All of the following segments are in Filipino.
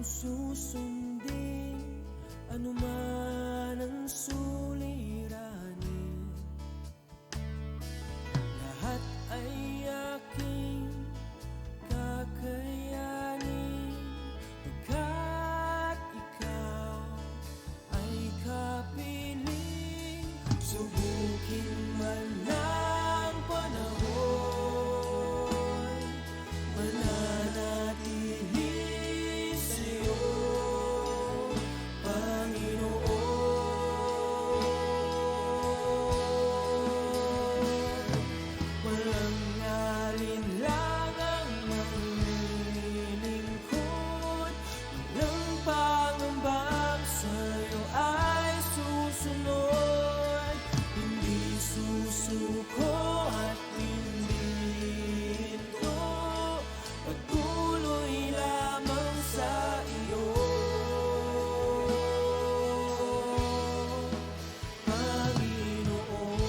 susundin anuman ang suliranin, lahat ay aking kakayanin, pagkat ikaw ay kapiling. Subukin man ng panahon, mananatili sa'yo, Panginoon. Walang alinlangang maglilingkod, walang pangambang sa'yo ay susunod. Hindi susuko at hindi hinto, patuloy lamang sa iyo, Panginoon.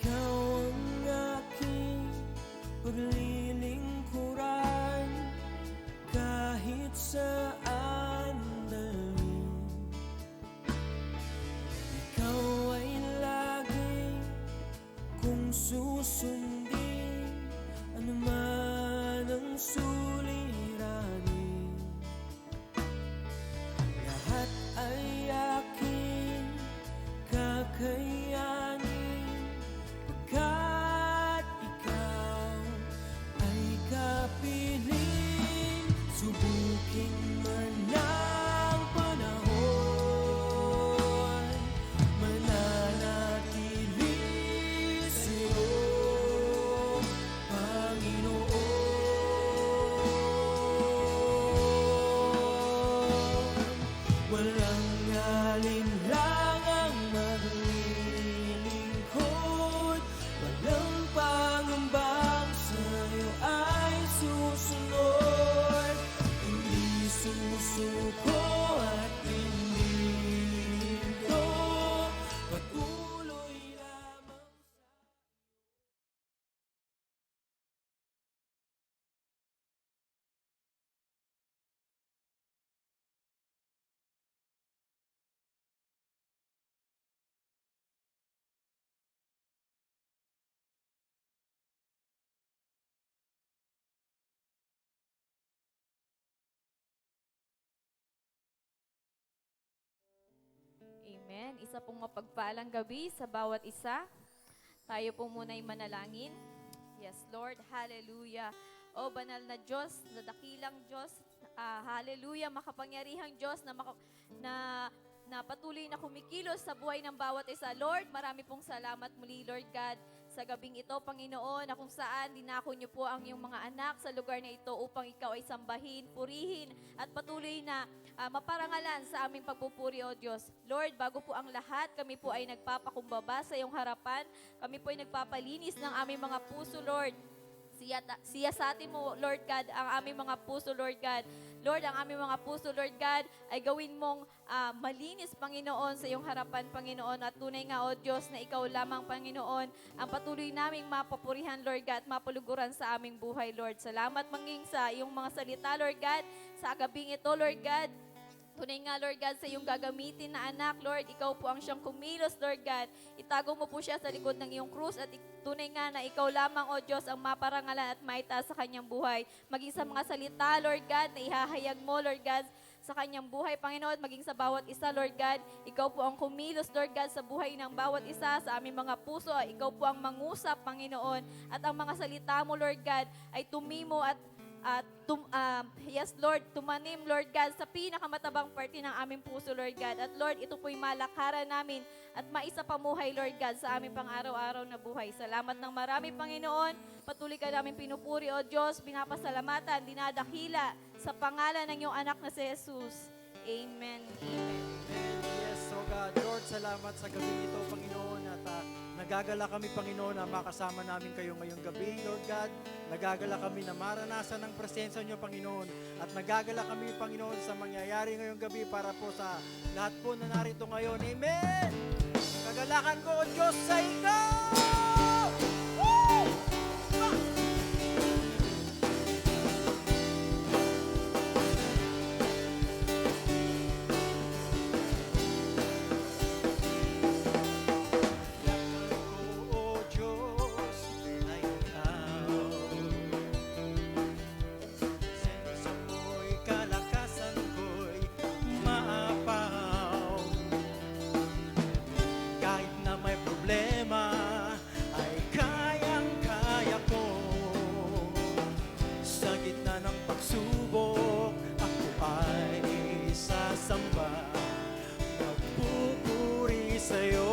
Ikaw ang aking paglilingkuran, kahit saan dalhin. Ikaw ay lagi kung susundin anuman ang suliranin, lahat ay aking kakayanin, pagkat ikaw ay kapiling. Subukin man ng panahon, mananatili sa'yo, Panginoon. Walang alinlangang maglilingkod, walang pangambang sa'yo ay susunod. Hindi susuko at hindi hinto, patuloy lamang sa Amen. Isa pong mapagpalang gabi sa bawat isa. Tayo po muna ay manalangin. Yes, Lord. Hallelujah. O banal na Diyos, na dakilang Diyos. Hallelujah. Makapangyarihang Diyos na patuloy na kumikilos sa buhay ng bawat isa. Lord, marami pong salamat muli, Lord God, sa gabing ito, Panginoon, na kung saan dinako niyo po ang iyong mga anak sa lugar na ito upang ikaw ay sambahin, purihin, at patuloy na maparangalan sa aming pagpupuri, O Diyos. Lord, bago po ang lahat, kami po ay nagpapakumbaba sa iyong harapan. Kami po ay nagpapalinis ng aming mga puso, Lord. Siya sa atin mo, Lord God, ang aming mga puso, Lord God. Lord, ang aming mga puso, Lord God, ay gawin mong malinis, Panginoon, sa iyong harapan, Panginoon. At tunay nga, O Diyos, na ikaw lamang, Panginoon, ang patuloy naming mapapurihan, Lord God, at mapuluguran sa aming buhay, Lord. Salamat manging sa iyong mga salita, Lord God, sa gabing ito, Lord God. Tunay nga, Lord God, sa iyong gagamitin na anak, Lord, ikaw po ang siyang kumilos, Lord God. Itago mo po siya sa likod ng iyong krus at tunay nga na ikaw lamang, O Diyos, ang maparangalan at maitaas sa kanyang buhay. Maging sa mga salita, Lord God, na ihahayag mo, Lord God, sa kanyang buhay, Panginoon, maging sa bawat isa, Lord God. Ikaw po ang kumilos, Lord God, sa buhay ng bawat isa, sa aming mga puso. Ikaw po ang mangusap, Panginoon. At ang mga salita mo, Lord God, ay tumimo at yes, Lord, tumanim, Lord God, sa pinakamatabang parte ng aming puso, Lord God. At Lord, ito po'y malakaran namin at maisapamuhay, Lord God, sa aming pang-araw-araw na buhay. Salamat ng marami, Panginoon. Patuloy ka namin pinupuri, O Diyos, pinapasalamatan, dinadakila sa pangalan ng iyong anak na si Jesus. Amen. Amen. Yes, so God God. Lord, salamat sa gabi ito, Panginoon, at nagagala kami, Panginoon, na makasama namin kayo ngayong gabi, Lord God. Nagagala kami na maranasan ang presensya niyo, Panginoon. At nagagala kami, Panginoon, sa mangyayari ngayong gabi para po sa lahat po na narito ngayon. Amen! Kagalakan ko, O Diyos, sa ikaw! Woo! Ah! O Diyos, ay ikaw. Sensa mo'y kalakasan ko'y maapaw. Kahit na may problema, ay kayang-kaya ko. Sa gitna ng pagsubok, ako ay sasamba. Magpupuri sa'yo.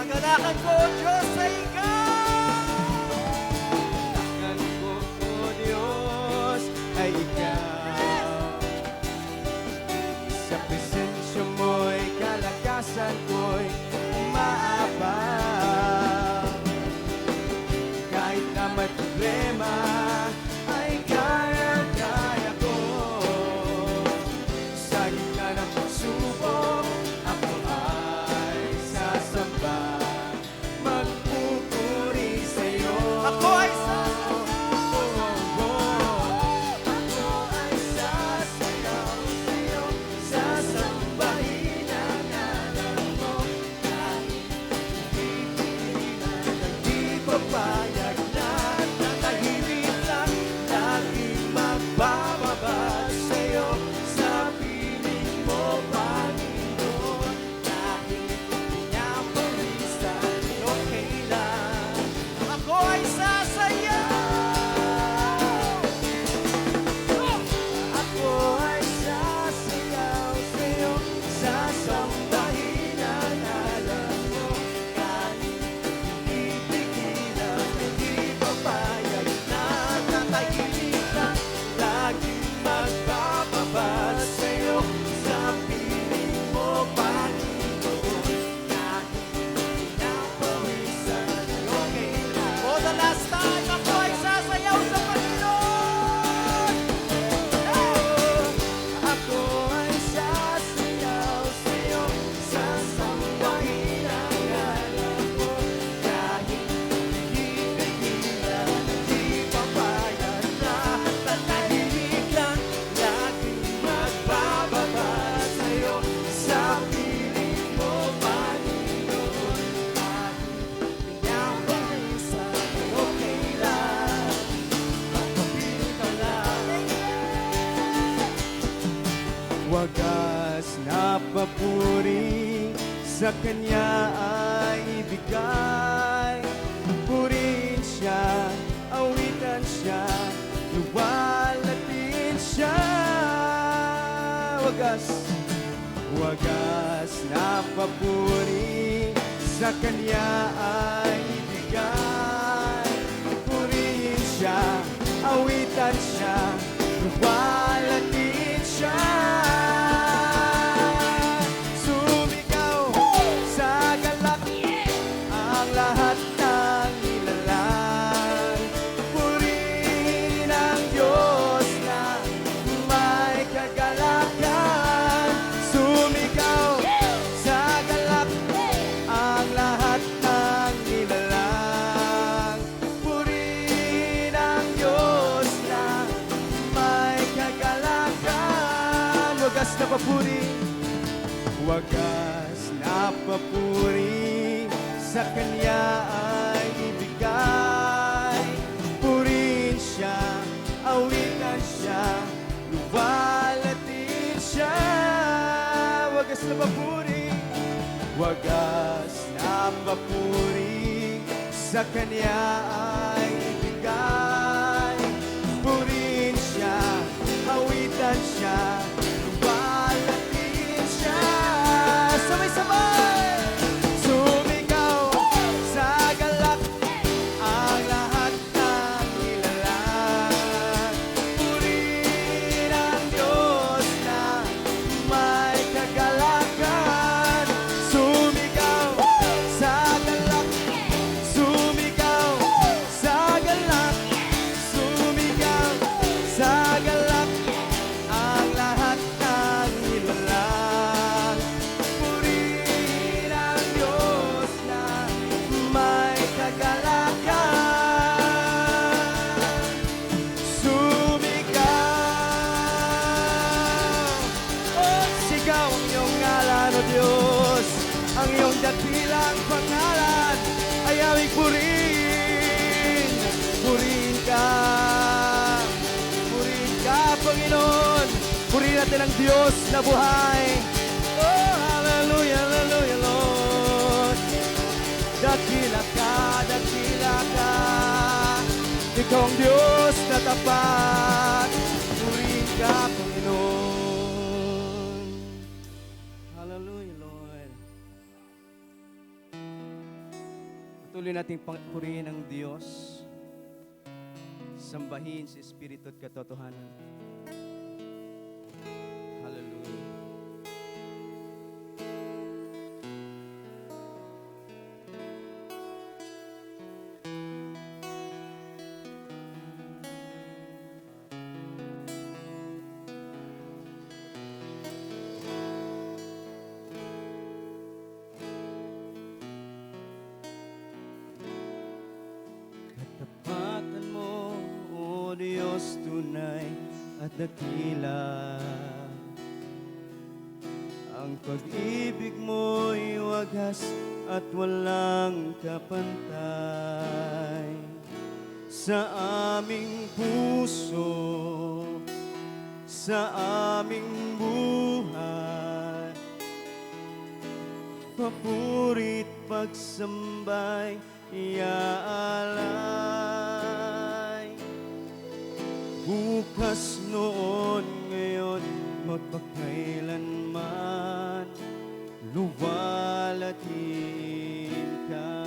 Kagalakan ko, Diyos, sa ikaw. Kagalakan ko, O Diyos, ay ikaw. Sa presensya mo'y kalakasan ko'y umaapaw. Kahit na may problema, ay kaya-kaya ko. Sa gitna ng pagsubok, ako ay sasamba. Magpupuri sa'yo. Ako ay sasayaw. Ako ay sasayaw sa'yo. Sasambahin ang ngalan mo. Kahit pipilitan ng di papayag na natahimik lang. Laging magbababa sa'yo. Sa piling mo, Panginoon. Kahit pinapawisan, okay lang. Ako ay sasayaw. Ako ay sasayaw sa'yo. Sasambahin ang ngalan mo. Kahit pipigilan, hindi papayag na tatahimik lang. Laging magbababa sa'yo. Sa piling mo, Panginoon. Kahit pinapawisan, okay lang. For the last time, ako ay sasayaw sa Panginoon. Ako ay sasayaw sa'yo. Sasambahin ang ngalan mo. Kahit pipigilan, hindi papayag na tatahimik lang. Laging magbababa sa'yo. Sa piling mo, Panginoon. Kahit pinapawisan, okay lang. Magpapili ka lang. Wagas na papuri sa Kanya ay ibigay. Purihin siya, awitan siya, luwalatin siya. Wagas na papuri sa Kanya ay ibigay. Purihin siya, awitan siya, luwalatin siya. Sumigaw sa galak ang lahat ng nilalang. Purihin ang Diyos na may kagalakan. papuri, wagas na papuri sa Kanya ay ibigay. Purihin siya, awitan siya, luwalatin siya. Wagas na papuri, wagas na papuri sa Kanya ay ibigay. Purihin siya, awitan siya, luwalatin siya. Sabay-sabay! Sumigaw sa galak ang lahat ng nilalang. Purihin ang Diyos na may kagalakan. Sumigaw sa galak, sumigaw sa galak, sumigaw sa galak ang lahat ng nilalang. Purihin ang Diyos na may kagalakan. Sumigaw, oh, sigaw ang iyong ngalan, O Diyos. Ang iyong dakilang pangalan ay aming purihin. Purihin ka, Panginoon. Purihin natin ang Diyos na buhay. Oh, hallelujah, hallelujah, Lord. Dakila ka, dakila ka. Ikaw ang Diyos na tapat. Purihin ka, Panginoon. Hallelujah, Lord. Patuloy nating purihin ang Diyos. Sambahin sa Espiritu at katotohanan. Hallelujah. Katapatan mo, O Diyos, tunay at dakila. Ang pag-ibig mo'y wagas at walang kapantay. Sa aming puso, sa aming buhay, papurit pagsambay, iaalay. Bukas, noon, ngayon, magpakailanman, luwalatin ka.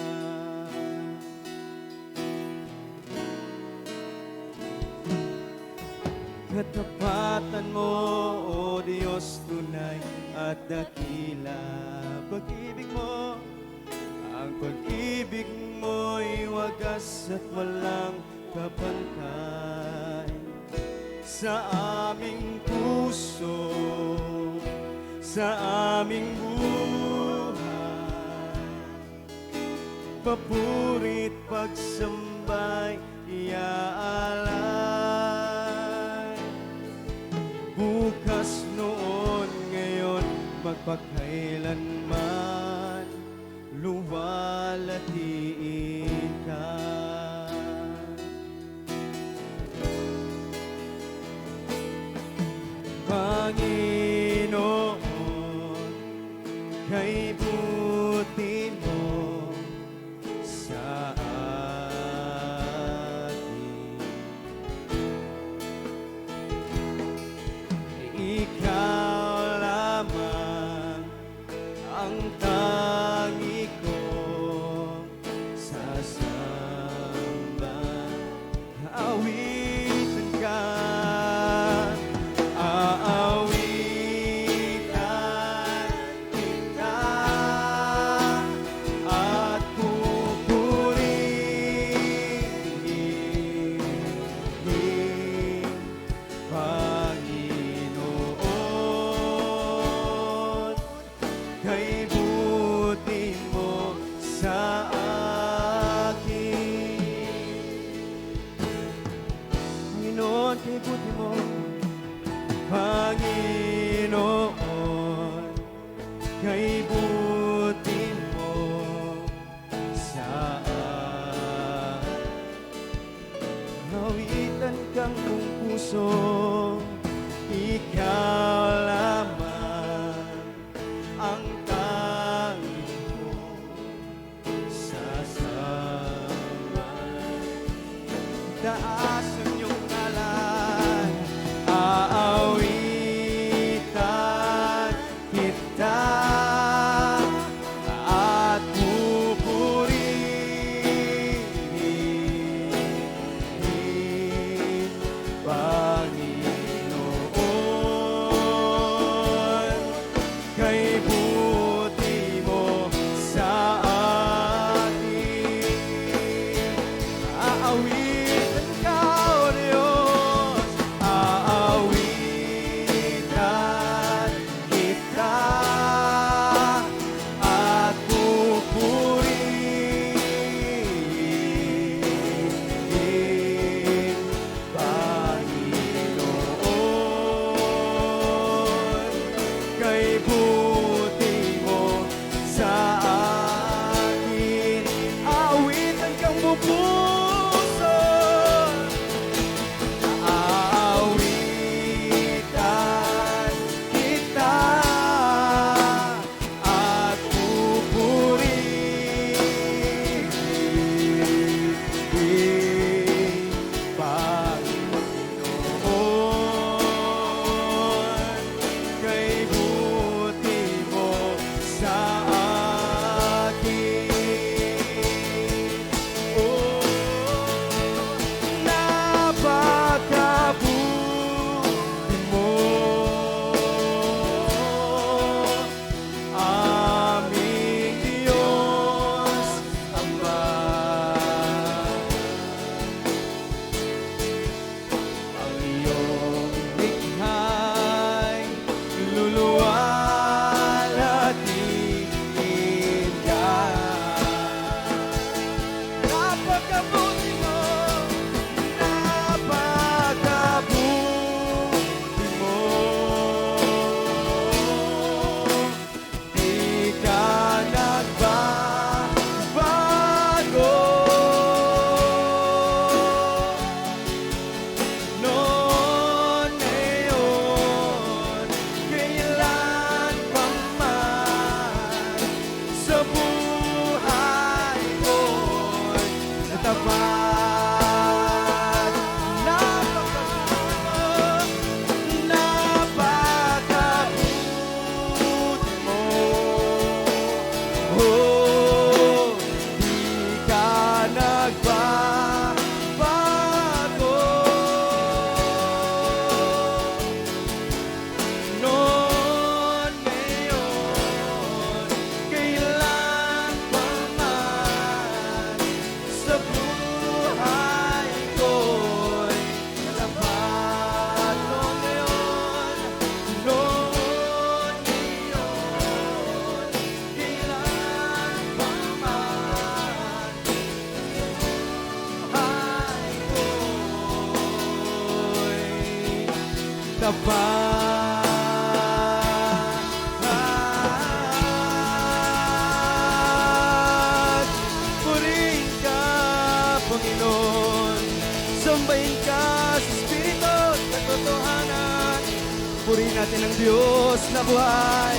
Katapatan mo, O Diyos, tunay at dakila. Pag-ibig mo, ang pag-ibig mo'y wagas at walang kapantay. Sa aming puso, sa aming buhay, papurit pagsambay, iaalay. Bukas, noon, ngayon, magpakailanman, luwalatiin ka. Panginoon, kay buti mo sa atin. Ikaw lamang ang tangi kong sasamba. Aawitan ka, aawitan kita, at pupurihin, Panginoon, kay buti mo sa akin. Panginoon, kay buti mo, Panginoon, Panginoon, kay buti mo sa akin. Nawitan kang buong puso, ikaw lamang ang tanging kong sasamahan. Taas ang iyong ngalan, aawitan kita at pupurihin, Panginoon, kay buti mo sa atin. Aawitan ka, O Diyos, aawitan kita at pupurihin, Panginoon, kay buti mo sa akin. Aawitan kang bupuso, aawitan kita at pupurihin, Panginoon, kay buti mo sa akin. Oh, napakabuti mo, aming Diyos Ama. Ang iyong likha'n luluwalhatiin ka. Napakabuti mo, napakabuti mo. Di ka nagbabago. Noon, ngayon, kailan pa man, sa buhay ko'y natapat. Napakabuti mo, oh, di ka nagbabago. Noon, ngayon, kailan pa man, sa buhay ko'y natapat. Noon, ngayon, kailan pa man, buhay ko'y tapat. Purihin ka, Panginoon, sambahin ka sa Espiritu at katotohanan. Purihin natin ang Diyos na buhay.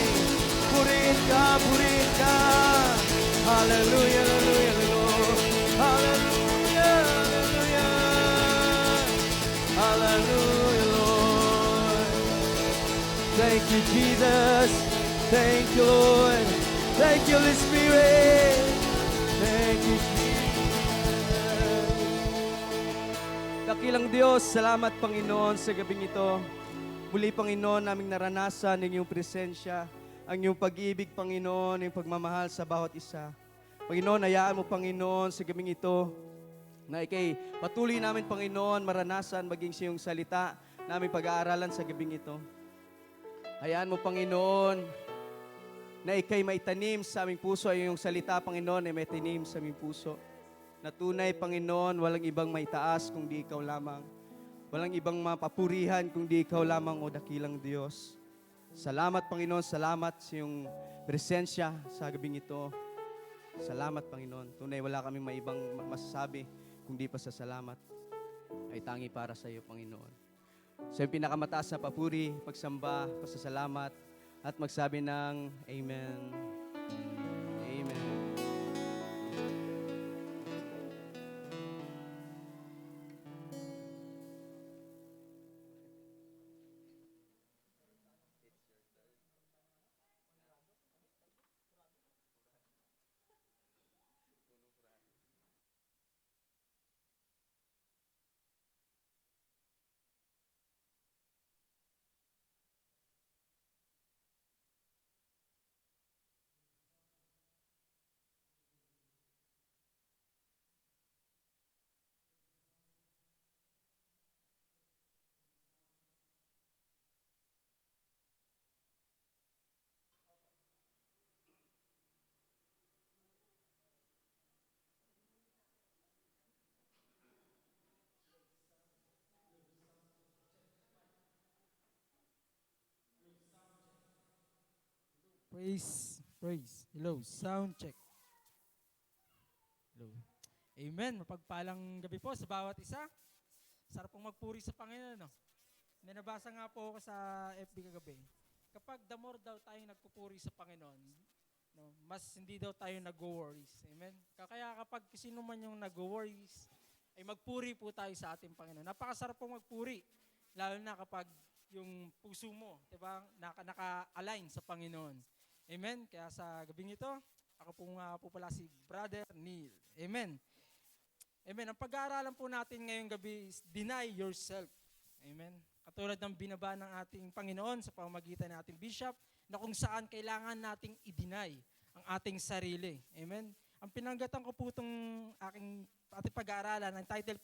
Purihin ka, purihin ka. Hallelujah, hallelujah, hallelujah. Hallelujah, hallelujah. Hallelujah, Lord. Thank you, Jesus. Thank you, Lord. Thank you, Holy Spirit. Thank you, Jesus. Dakilang Diyos, salamat Panginoon sa gabing ito. Muli Panginoon, naming naranasan ang iyong presensya, ang iyong pag-ibig Panginoon, yung pagmamahal sa bawat isa. Panginoon, hayaan mo Panginoon sa gabing ito na ikay patuloy namin Panginoon maranasan maging sa iyong salita namin pag-aaralan sa gabing ito. Hayaan mo Panginoon na ikay maitanim sa aming puso ay iyong salita Panginoon ay maitanim sa aming puso. Na tunay Panginoon, walang ibang maitaas kung di ikaw lamang. Walang ibang mapapurihan kung di ikaw lamang o dakilang Diyos. Salamat, Panginoon. Salamat sa iyong presensya sa gabing ito. Salamat, Panginoon. Tunay, wala kaming maibang masasabi kundi pa sa salamat ay tangi para sa iyo, Panginoon. Sa iyong pinakamataas na papuri, pagsamba, pasasalamat, at magsabi ng Amen. Amen. Praise, praise. Hello, sound check. Hello. Amen. Mapagpalang gabi po sa bawat isa. Sarap pong magpuri sa Panginoon, no? May nabasa nga po ako sa FB kagabi. Kapag the more daw tayong nagpupuri sa Panginoon, no, mas hindi daw tayo nag-worries. Amen. Kaya kapag sino man yung nag-worries, ay magpuri po tayo sa ating Panginoon. Napakasarap pong magpuri. Lalo na kapag yung puso mo, diba, naka-align sa Panginoon. Amen. Kaya sa gabing ito, ako po nga po pala si Brother Neil. Amen. Amen. Ang pag-aaralan po natin ngayong gabi is deny yourself. Amen. Katulad ng binaba ng ating Panginoon sa pamamagitan ng ating bishop na kung saan kailangan nating i-deny ang ating sarili. Amen. Ang pinanggatan ko po itong ating pag-aaralan, ang title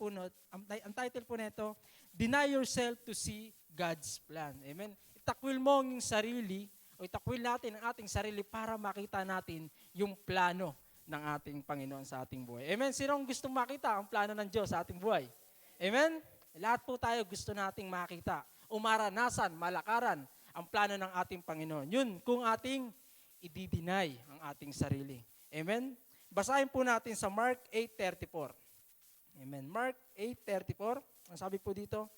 po nito, Deny Yourself to See God's Plan. Amen. Itakwil mo ang sarili o itakwil natin ang ating sarili para makita natin yung plano ng ating Panginoon sa ating buhay. Amen? Sinong gustong makita ang plano ng Diyos sa ating buhay? Amen? Lahat po tayo gusto nating makita o maranasan, malakaran ang plano ng ating Panginoon. Yun, kung ating i-deny ang ating sarili. Amen? Basahin po natin sa Mark 8:34. Amen. Mark 8:34. Ang sabi po dito,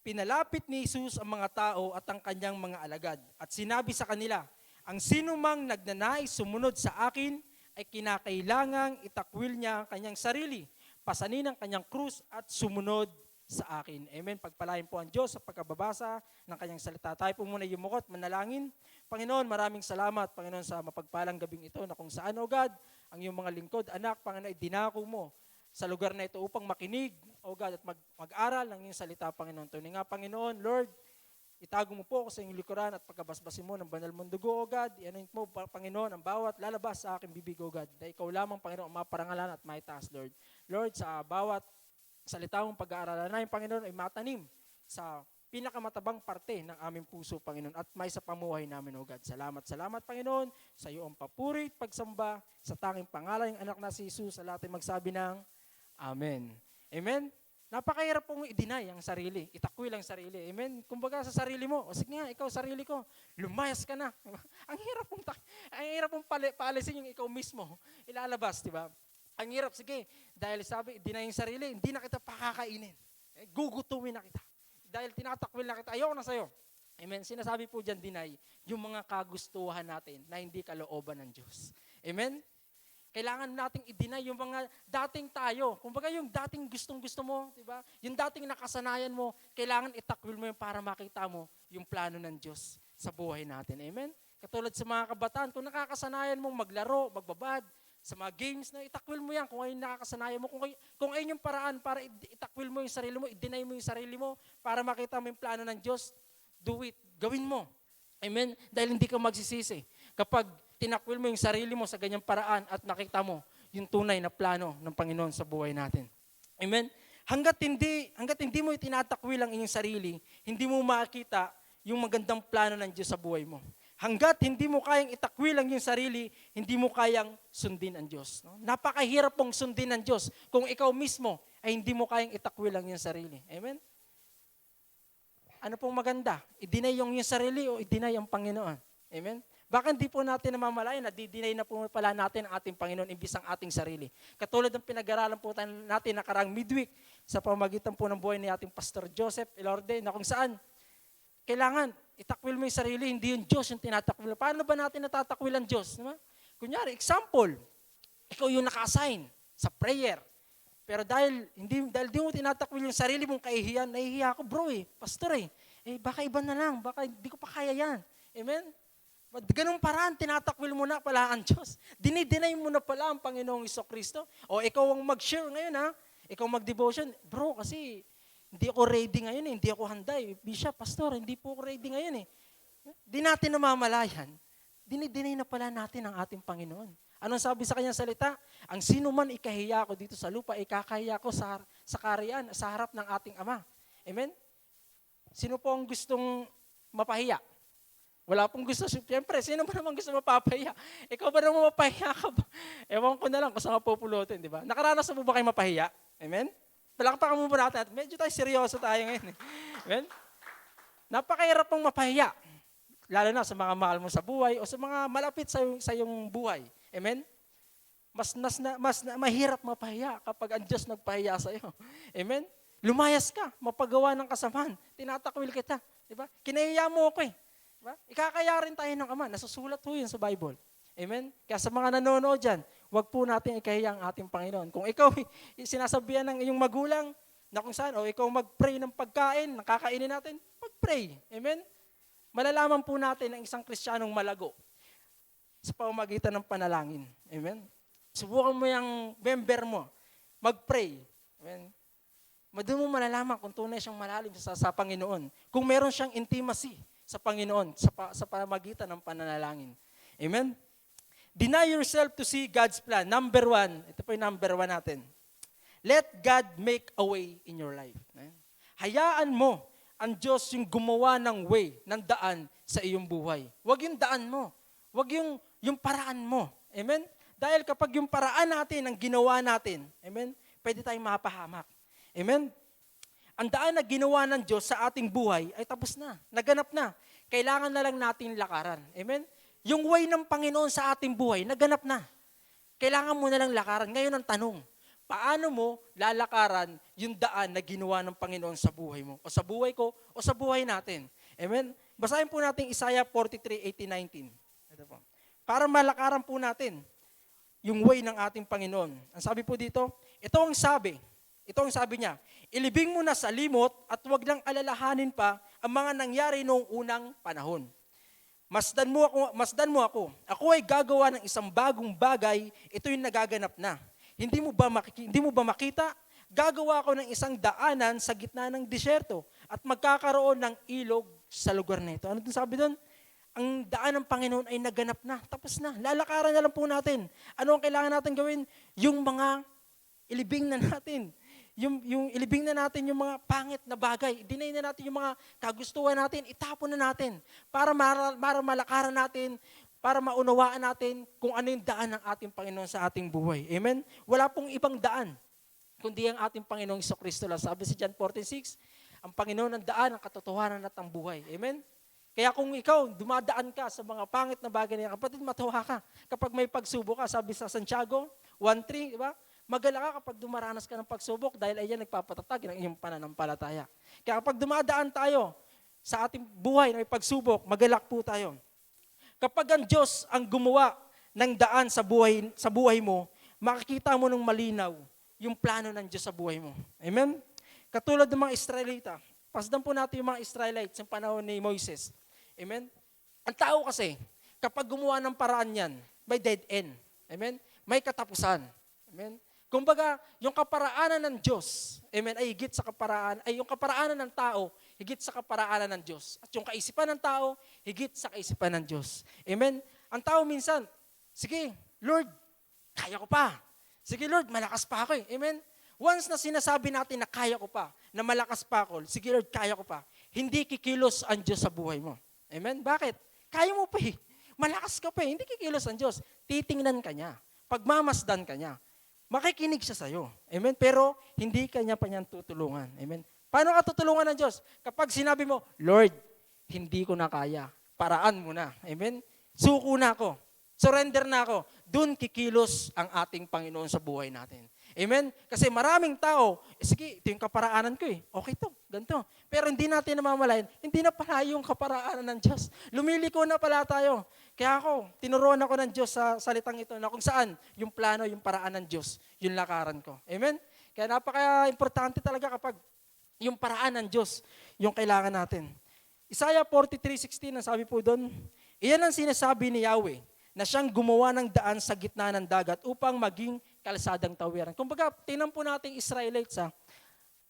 pinalapit ni Jesus ang mga tao at ang kanyang mga alagad at sinabi sa kanila, ang sino mang nagnanais sumunod sa akin ay kinakailangang itakwil niya ang kanyang sarili, pasanin ang kanyang krus at sumunod sa akin. Amen. Pagpalain po ang Diyos sa pagkababasa ng kanyang salita. Tayo po muna yumukot, manalangin. Panginoon, maraming salamat, Panginoon, sa mapagpalang gabing ito na kung saan, O God, ang iyong mga lingkod, anak, Panginoon, dinako mo sa lugar na ito upang makinig, O God, at mag-aral ng iyong salita, Panginoon. Tunay nga, Panginoon, Lord, itago mo po ako sa iyong likuran at pagkabasbasin mo ng banal mong dugo, O God. I-anoint mo, Panginoon, ang bawat lalabas sa aking bibig, O God. Dahil ikaw lamang, Panginoon, ang maparangalan at maitaas, Lord. Lord, sa bawat salita mong pag-aaralan na yung Panginoon ay matanim sa pinakamatabang parte ng aming puso, Panginoon, at may sa pamuhay namin, O God. Salamat, salamat, Panginoon, sa iyo ang papuri at pagsamba sa tanging pangalan ng anak na si Jesus, sa lahat ay magsabi ng Amen. Amen? Napakahirap pong i-deny ang sarili, itakwil ang sarili. Amen? Kumbaga sa sarili mo, o sige nga, ikaw sarili ko, lumayas ka na. Ang hirap pong paalisin yung ikaw mismo, ilalabas, di ba? Ang hirap, sige, dahil sabi, deny yung sarili, hindi na kita pakakainin. Gugutumin na kita. Dahil tinatakwil na kita, ayoko na sa'yo. Amen? Sinasabi po dyan, deny, yung mga kagustuhan natin na hindi kalooban ng Diyos. Amen? Kailangan nating i-deny yung mga dating tayo. Kumbaga yung dating gustong-gusto mo, di ba? Yung dating nakasanayan mo, kailangan itakwil mo yung para makita mo yung plano ng Diyos sa buhay natin. Amen? Katulad sa mga kabataan, kung nakakasanayan mong maglaro, magbabad, sa mga games na itakwil mo yan, kung ayun nakakasanayan mo, kung ayun yung paraan para itakwil mo yung sarili mo, i-deny mo yung sarili mo para makita mo yung plano ng Diyos, do it. Gawin mo. Amen? Dahil hindi ka magsisisi. Kapag tinakwil mo yung sarili mo sa ganyang paraan at nakita mo yung tunay na plano ng Panginoon sa buhay natin. Amen? Hanggat hindi mo itinatakwil ang inyong sarili, hindi mo makita yung magandang plano ng Diyos sa buhay mo. Hanggat hindi mo kayang itakwil ang iyong sarili, hindi mo kayang sundin ang Diyos. No? Napakahirap pong sundin ang Diyos kung ikaw mismo ay hindi mo kayang itakwil ang iyong sarili. Amen? ano pong maganda? I-deny yung sarili o i-deny ang Panginoon? Amen? Baka hindi po natin namamalayan na di-deny na po pala natin ang ating Panginoon imbis ang ating sarili. Katulad ng pinag-aralan po natin nakarang midweek sa pamamagitan po ng buhay ni ating Pastor Joseph Elorde na kung saan kailangan itakwil mo yung sarili, hindi yung Diyos yung tinatakwil. Paano ba natin natatakwil ang Diyos? Diba? Kunyari, example, ikaw yung naka-assign sa prayer. Pero dahil di mo tinatakwil yung sarili mong kahihiyan, nahihiya ako, bro pastor baka iba na lang, baka hindi ko pa kaya yan. Amen? Ganung paraan, tinatakwil mo na pala ang Diyos. Dinideny mo na pala ang Panginoong Jesucristo. O ikaw ang mag-share ngayon ikaw mag-devotion. Bro, kasi hindi ako ready ngayon hindi ako handa Bishop, pastor, hindi po ako ready ngayon Di natin namamalayan. Dinideny na pala natin ang ating Panginoon. Anong sabi sa kanyang salita? Ang sino man ikahiya ko dito sa lupa, ikakahiya ko sa kaharian, sa harap ng ating Ama. Amen? Sino po ang gustong mapahiya? Wala pong gusto. Siyempre, sino ba naman gusto mapapahiya? Ikaw ba naman mapahiya ka ba? Ewan ko na lang kung saan ka pupulutin, di ba? Nakaranas mo ba kayo mapahiya? Amen? Palakpakan mo ba natin? Medyo tayo seryoso tayo ngayon. Amen? Napakahirap pong mapahiya. Lalo na sa mga mahal mo sa buhay o sa mga malapit sa iyong buhay. Amen? Mas mahirap mapahiya kapag ang Diyos nagpahiya sa iyo. Amen? Lumayas ka, mapagawa ng kasamaan. Tinatakwil kita. Diba? Kinahiya mo ako Diba? Ikakaya rin tayo ng Ama. Nasusulat po yun sa Bible. Amen? Kaya sa mga nanonood dyan, huwag po natin ikahiya ang ating Panginoon. Kung ikaw sinasabihan ng iyong magulang na kung saan, o ikaw mag-pray ng pagkain, nakakainin natin, mag-pray. Amen? Malalaman po natin ang isang Kristiyanong malago sa pamamagitan ng panalangin. Amen? Subukan mo yung member mo, mag-pray. Amen? Doon mo malalaman kung tunay siyang malalim sa Panginoon. Kung meron siyang intimacy sa Panginoon, sa pamamagitan ng pananalangin. Amen? Deny yourself to see God's plan. Number 1, ito po yung number 1 natin. Let God make a way in your life. Amen? Hayaan mo ang Diyos yung gumawa ng way, ng daan sa iyong buhay. Huwag yung daan mo. Huwag yung paraan mo. Amen? Dahil kapag yung paraan natin, ang ginawa natin, amen, pwede tayong mapahamak. Amen? Ang daan na ginawa ng Diyos sa ating buhay ay tapos na. Naganap na. Kailangan na lang natin lakaran. Amen? Yung way ng Panginoon sa ating buhay, naganap na. Kailangan mo na lang lakaran. Ngayon ang tanong, paano mo lalakaran yung daan na ginawa ng Panginoon sa buhay mo? O sa buhay ko, o sa buhay natin. Amen? Basahin po natin Isaiah 43:18-19. Ito po. Para malakaran po natin yung way ng ating Panginoon. Ang sabi po dito, ito ang sabi niya, ilibing mo na sa limot at huwag lang alalahanin pa ang mga nangyari noong unang panahon. Masdan mo ako. Ako ay gagawa ng isang bagong bagay, ito yung nagaganap na. Hindi mo ba makita? Gagawa ako ng isang daanan sa gitna ng disyerto at magkakaroon ng ilog sa lugar na ito. Ano sabi doon? Ang daan ng Panginoon ay naganap na. Tapos na. Lalakaran na lang po natin. Ano ang kailangan natin gawin? Yung mga ilibing na natin. Yung ilibing na natin yung mga pangit na bagay. Dinay na natin yung mga kagustuhan natin. Itapon na natin. Para malakaran natin. Para maunawaan natin kung ano yung daan ng ating Panginoon sa ating buhay. Amen? Wala pong ibang daan. Kundi ang ating Panginoong Jesucristo lang. Sabi si John 14:6, ang Panginoon ang daan, ang katotohanan at ang buhay. Amen? Kaya kung ikaw, dumadaan ka sa mga pangit na bagay na yan, kapatid, matawa ka. Kapag may pagsubok ka, sabi sa Santiago 1:3, di ba? Magala ka kapag dumaranas ka ng pagsubok dahil ayan nagpapatatag ng iyong pananampalataya. Kaya kapag dumadaan tayo sa ating buhay na may pagsubok, magalak po tayo. Kapag ang Diyos ang gumawa ng daan sa buhay mo, makikita mo ng malinaw yung plano ng Diyos sa buhay mo. Amen? Katulad ng mga Israelita. Pasdan po natin yung mga Israelites sa panahon ni Moises. Amen? Ang tao kasi, kapag gumawa ng paraan yan, may dead end. Amen? May katapusan. Amen? Kumbaga, yung kaparaanan ng Diyos, amen, ay higit sa yung kaparaanan ng tao, higit sa kaparaanan ng Diyos. At yung kaisipan ng tao, higit sa kaisipan ng Diyos. Amen? Ang tao minsan, sige, Lord, kaya ko pa. Sige, Lord, malakas pa ako Amen? Once na sinasabi natin na kaya ko pa, na malakas pa ako, sige, Lord, kaya ko pa, hindi kikilos ang Diyos sa buhay mo. Amen? Bakit? Kaya mo pa Malakas ka pa Hindi kikilos ang Diyos. Titingnan ka niya. Pagmamasdan ka niya. Makikinig siya sa'yo. Amen? Pero hindi ka niya pa niyan tutulungan. Amen? Paano ka tutulungan ng Diyos? Kapag sinabi mo, Lord, hindi ko na kaya. Paraan mo na. Amen? Suko na ako. Surrender na ako. Doon kikilos ang ating Panginoon sa buhay natin. Amen? Kasi maraming tao, sige, ito yung kaparaanan ko eh. Okay to, ganito. Pero hindi natin namamalayan, hindi na pala yung kaparaanan ng Diyos. Lumiliko na pala tayo. Kaya ako, tinuruan ako ng Diyos sa salitang ito na kung saan yung plano, yung paraan ng Diyos, yung lakaran ko. Amen? Kaya napaka-importante talaga kapag yung paraan ng Diyos, yung kailangan natin. Isaiah 43:16, ang sabi po doon, iyan ang sinasabi ni Yahweh, na siyang gumawa ng daan sa gitna ng dagat upang maging kalsadang tawiran. Kumbaga, tingnan po natin Israelites ha.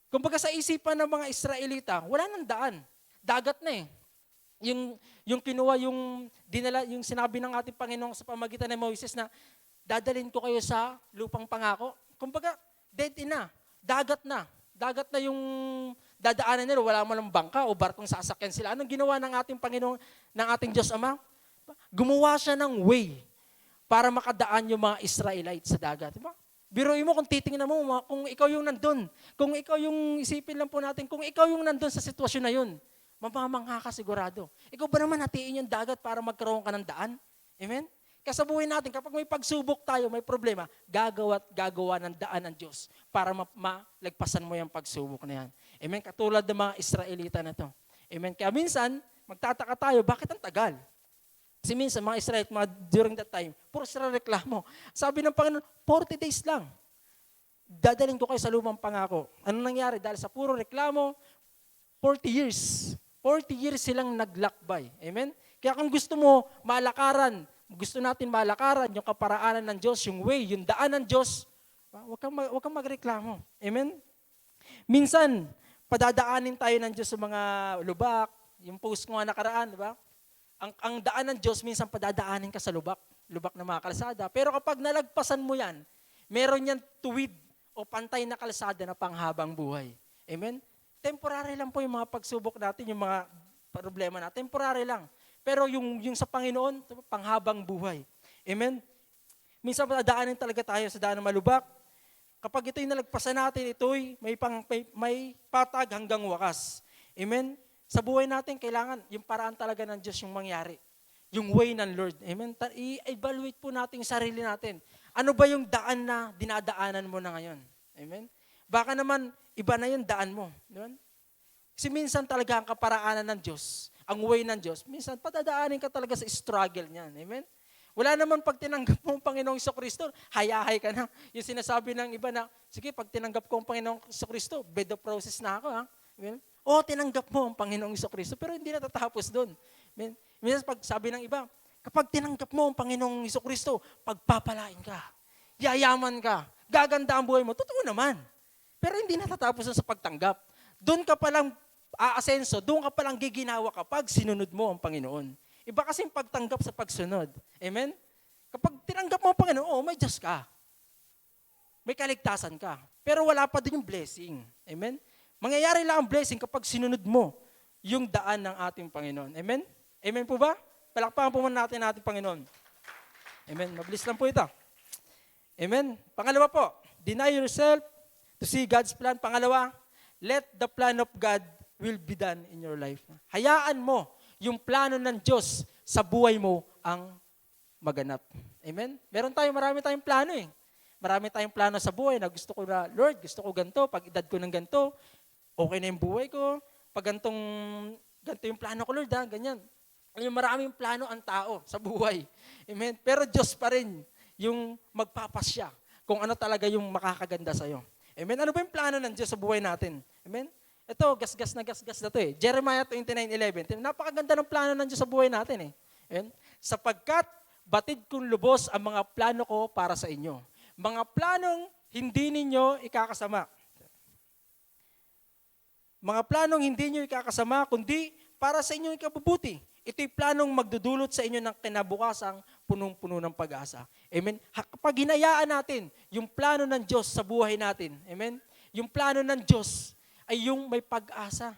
Kumbaga sa isipan ng mga Israelita, wala nang daan. Dagat na eh. Yung kinuha, yung sinabi ng ating Panginoon sa pamagitan ni Moises na dadalhin ko kayo sa lupang pangako. Kumbaga, dead end na. Dagat na. Dagat na yung dadaanan nila. Wala mo ng bangka o barkong sasakyan sila. Anong ginawa ng ating Panginoon, ng ating Diyos Ama? Gumawa siya ng way para makadaan yung mga Israelites sa dagat. Diba? Biruin mo kung titingnan mo, kung ikaw yung nandun, kung ikaw yung isipin lang po natin, kung ikaw yung nandun sa sitwasyon na yun, mamamangha ka sigurado. Ikaw ba naman hatiin yung dagat para magkaroon ka ng daan? Amen? Kaya sa buhay natin, kapag may pagsubok tayo, may problema, gagawa ng daan ng Diyos para malagpasan mo yung pagsubok na yan. Amen? Katulad ng mga Israelita na to. Amen? Kaya minsan, magtataka tayo, bakit ang tagal? Kasi minsan, mga Israelite, during that time, puro sila reklamo. Sabi ng Panginoon, 40 days lang. Dadalhin ko kayo sa lumang pangako. Ano nangyari? Dahil sa puro reklamo, 40 years. 40 years silang naglakbay. Amen? Kaya kung gusto mo malakaran, gusto natin malakaran yung kaparaanan ng Diyos, yung way, yung daan ng Diyos, huwag kang magreklamo. Amen? Minsan, padadaanin tayo ng Diyos sa mga lubak, yung post ko nga nakaraan, di ba? Ang daan ng Diyos, minsan padadaanin ka sa lubak na mga kalsada. Pero kapag nalagpasan mo yan, meron yan tuwid o pantay na kalsada na panghabang buhay. Amen? Temporary lang po yung mga pagsubok natin, yung mga problema natin. Temporary lang. Pero yung sa Panginoon, panghabang buhay. Amen? Minsan padadaanin talaga tayo sa daan ng malubak. Kapag ito'y nalagpasan natin, ito'y may patag hanggang wakas. Amen? Sa buhay natin, kailangan yung paraan talaga ng Diyos yung mangyari. Yung way ng Lord. Amen? I-evaluate po natin yung sarili natin. Ano ba yung daan na dinadaanan mo na ngayon? Amen? Baka naman, iba na yung daan mo. Amen? Kasi minsan talaga ang kaparaanan ng Diyos, ang way ng Diyos, minsan padadaanin ka talaga sa struggle niyan. Amen? Wala naman pag tinanggap mo ang Panginoong Kristo, hayahay ka na. Yung sinasabi ng iba na, sige, pag tinanggap ko ang Panginoong Kristo, bed of process na ako. Ha? Amen? O, tinanggap mo ang Panginoong Kristo, pero hindi natatapos doon. Amen? Minsan pag sabi ng iba, kapag tinanggap mo ang Panginoong Kristo, pagpapalain ka, yayaman ka, gaganda ang buhay mo. Totoo naman. Pero hindi natatapos sa pagtanggap. Doon ka palang aasenso, doon ka palang giginawa kapag sinunod mo ang Panginoon. Iba kasing pagtanggap sa pagsunod. Amen? Kapag tinanggap mo ang Panginoon, may Diyos ka. May kaligtasan ka. Pero wala pa din yung blessing. Amen? Mangyayari lang ang blessing kapag sinunod mo yung daan ng ating Panginoon. Amen? Amen po ba? Palakpakan po muna natin ang ating Panginoon. Amen? Mabilis lang po ito. Amen? Pangalawa po, deny yourself to see God's plan. Pangalawa, let the plan of God will be done in your life. Hayaan mo yung plano ng Diyos sa buhay mo ang maganap. Amen? Marami tayong plano eh. Marami tayong plano sa buhay na gusto ko na, Lord, gusto ko ganito, pag edad ko ng ganito, okay na yung buhay ko, pag ganito yung plano ko, Lord, ganyan. Yung maraming plano ang tao sa buhay. Amen? Pero Diyos pa rin yung magpapasya kung ano talaga yung makakaganda sa'yo. Amen? Ano ba yung plano ng Diyos sa buhay natin? Amen? Ito, gasgas na to eh. Jeremiah 29:11. Napakaganda ng plano ng Diyos sa buhay natin eh. Amen? Sapagkat batid kong lubos ang mga plano ko para sa inyo. Mga planong hindi ninyo ikakasama. Mga planong hindi nyo ikakasama, kundi para sa inyong ikabubuti. Ito'y planong magdudulot sa inyo ng kinabukasang punong-puno ng pag-asa. Amen? Kapag hinayaan natin yung plano ng Diyos sa buhay natin, amen? Yung plano ng Diyos ay yung may pag-asa.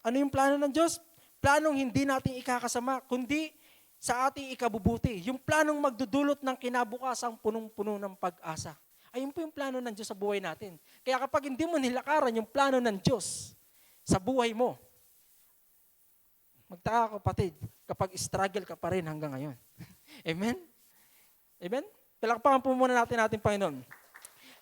Ano yung plano ng Diyos? Planong hindi natin ikakasama, kundi sa ating ikabubuti. Yung planong magdudulot ng kinabukasang punong-puno ng pag-asa. Ayun po yung plano ng Diyos sa buhay natin. Kaya kapag hindi mo nilakaran yung plano ng Diyos sa buhay mo, magtaka ka kapatid, kapag struggle ka pa rin hanggang ngayon. Amen? Amen? Palakpakan po muna natin Panginoon.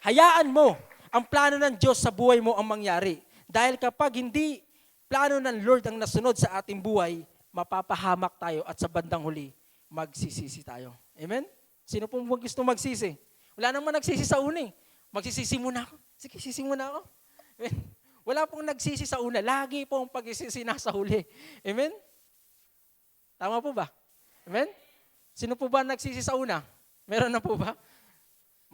Hayaan mo ang plano ng Diyos sa buhay mo ang mangyari. Dahil kapag hindi plano ng Lord ang nasunod sa ating buhay, mapapahamak tayo at sa bandang huli, magsisisi tayo. Amen? Sino pong gusto magsisi? Wala naman nagsisi sa una eh. Magsisisi muna ako. Sige, sisi muna ako. Amen? Wala pong nagsisi sa una. Lagi pong pagsisisi nasa huli. Amen? Tama po ba? Amen? Sino po ba nagsisi sa una? Meron na po ba?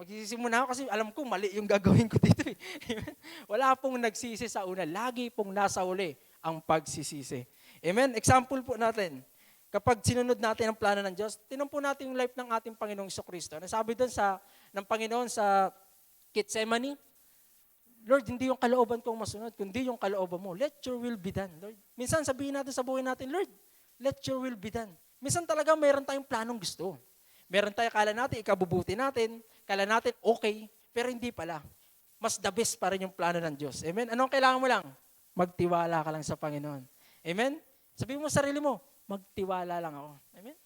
Magsisisi muna ako kasi alam ko mali yung gagawin ko dito eh. Amen? Wala pong nagsisi sa una. Lagi pong nasa huli ang pagsisisi. Amen? Example po natin. Kapag sinunod natin ang plano ng Diyos, tinan po natin yung life ng ating Panginoong Jesucristo. Nasabi doon ng Panginoon sa Gethsemane, Lord, hindi yung kalooban kong masunod, kundi yung kalooban mo. Let your will be done, Lord. Minsan sabihin natin sa buhay natin, Lord, let your will be done. Minsan talaga mayroon tayong planong gusto. Meron tayo, kala natin, ikabubuti natin, kala natin, okay, pero hindi pala. Mas the best pa rin yung plano ng Diyos. Amen? Anong kailangan mo lang? Magtiwala ka lang sa Panginoon. Amen? Sabihin mo sa sarili mo, magtiwala lang ako. Amen?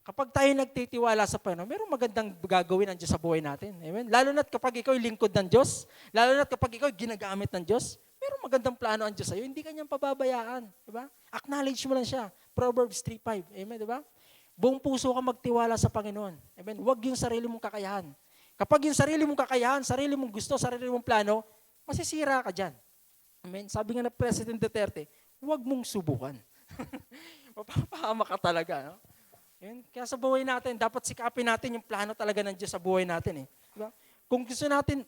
Kapag tayo nagtitiwala sa Panginoon, mayroong magandang gagawin ng Diyos sa buhay natin. Amen? Lalo na't kapag ikaw lingkod ng Diyos, lalo na't kapag ikaw ginagamit ng Diyos, mayroong magandang plano ang Diyos sa'yo. Hindi kanyang pababayaan. Diba? Acknowledge mo lang siya. Proverbs 3:5. Amen? Diba? Buong puso ka magtiwala sa Panginoon. Amen? Huwag yung sarili mong kakayahan. Kapag yung sarili mong kakayahan, sarili mong gusto, sarili mong plano, masisira ka dyan. Amen? Sabi nga na President Duterte, huwag mong subukan. Mapapahamak ka talaga. No? Amen? Kaya sa buhay natin, dapat sikapin natin yung plano talaga ng Diyos sa buhay natin. Diba? Kung gusto natin,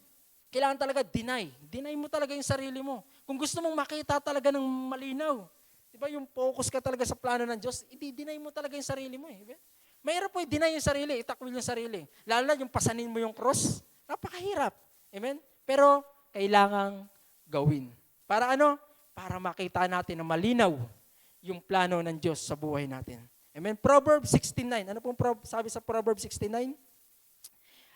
kailangan talaga deny. Deny mo talaga yung sarili mo. Kung gusto mong makita talaga ng malinaw, diba, yung focus ka talaga sa plano ng Diyos, i-deny mo talaga yung sarili mo. Diba? Mahirap po i-deny yung sarili, itakwil yung sarili. Lalo na yung pasanin mo yung cross, napakahirap. Amen? Pero kailangang gawin. Para ano? Para makita natin na malinaw yung plano ng Diyos sa buhay natin. Amen? Proverbs 16:9. Ano pong sabi sa Proverbs 16:9?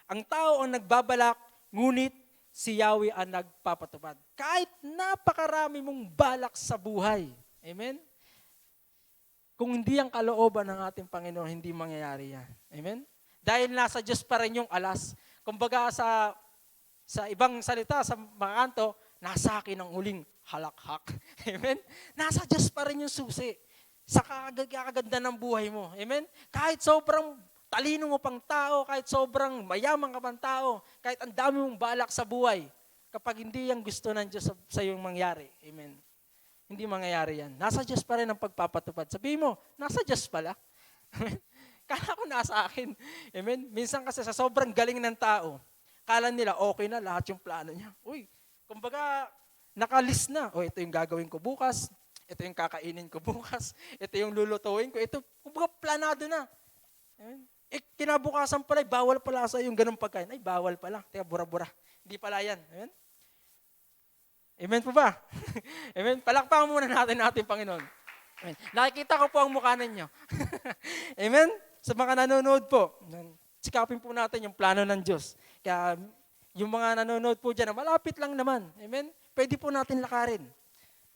Ang tao ang nagbabalak, ngunit si Yahweh ang nagpapatupad. Kahit napakarami mong balak sa buhay. Amen? Kung hindi ang kalooban ng ating Panginoon, hindi mangyayari yan. Amen? Dahil nasa Diyos pa rin yung alas. Kumbaga sa ibang salita, sa mga kanto, nasa akin ang huling halakhak. Amen? Nasa Diyos pa rin yung susi. Sa kakaganda ng buhay mo. Amen? Kahit sobrang talino mo pang tao, kahit sobrang mayaman ka pang tao, kahit ang dami mong balak sa buhay, kapag hindi yung gusto ng Diyos sa iyong mangyari. Amen? Hindi mangyayari yan. Nasa Diyos pa rin ang pagpapatupad. Sabihin mo, nasa Diyos pala. Kala ko nasa akin. Amen? Minsan kasi sa sobrang galing ng tao, kala nila okay na lahat yung plano niya. Uy, kumbaga, nakalist na. O, ito yung gagawin ko bukas. Ito yung kakainin ko bukas. Ito yung lulutuin ko. Ito, kumbaga, planado na. Amen? Kinabukasan pala, bawal pala sa yung ganung pagkain. Ay, bawal pala. Teka, bura-bura. Hindi pala yan. Amen? Amen po ba? Amen? Palakpakan muna natin Panginoon. Amen. Nakikita ko po ang mukha ninyo. Amen? Sa mga nanonood po, sikapin po natin yung plano ng Diyos. Kaya yung mga nanonood po dyan, malapit lang naman. Amen? Pwede po natin lakarin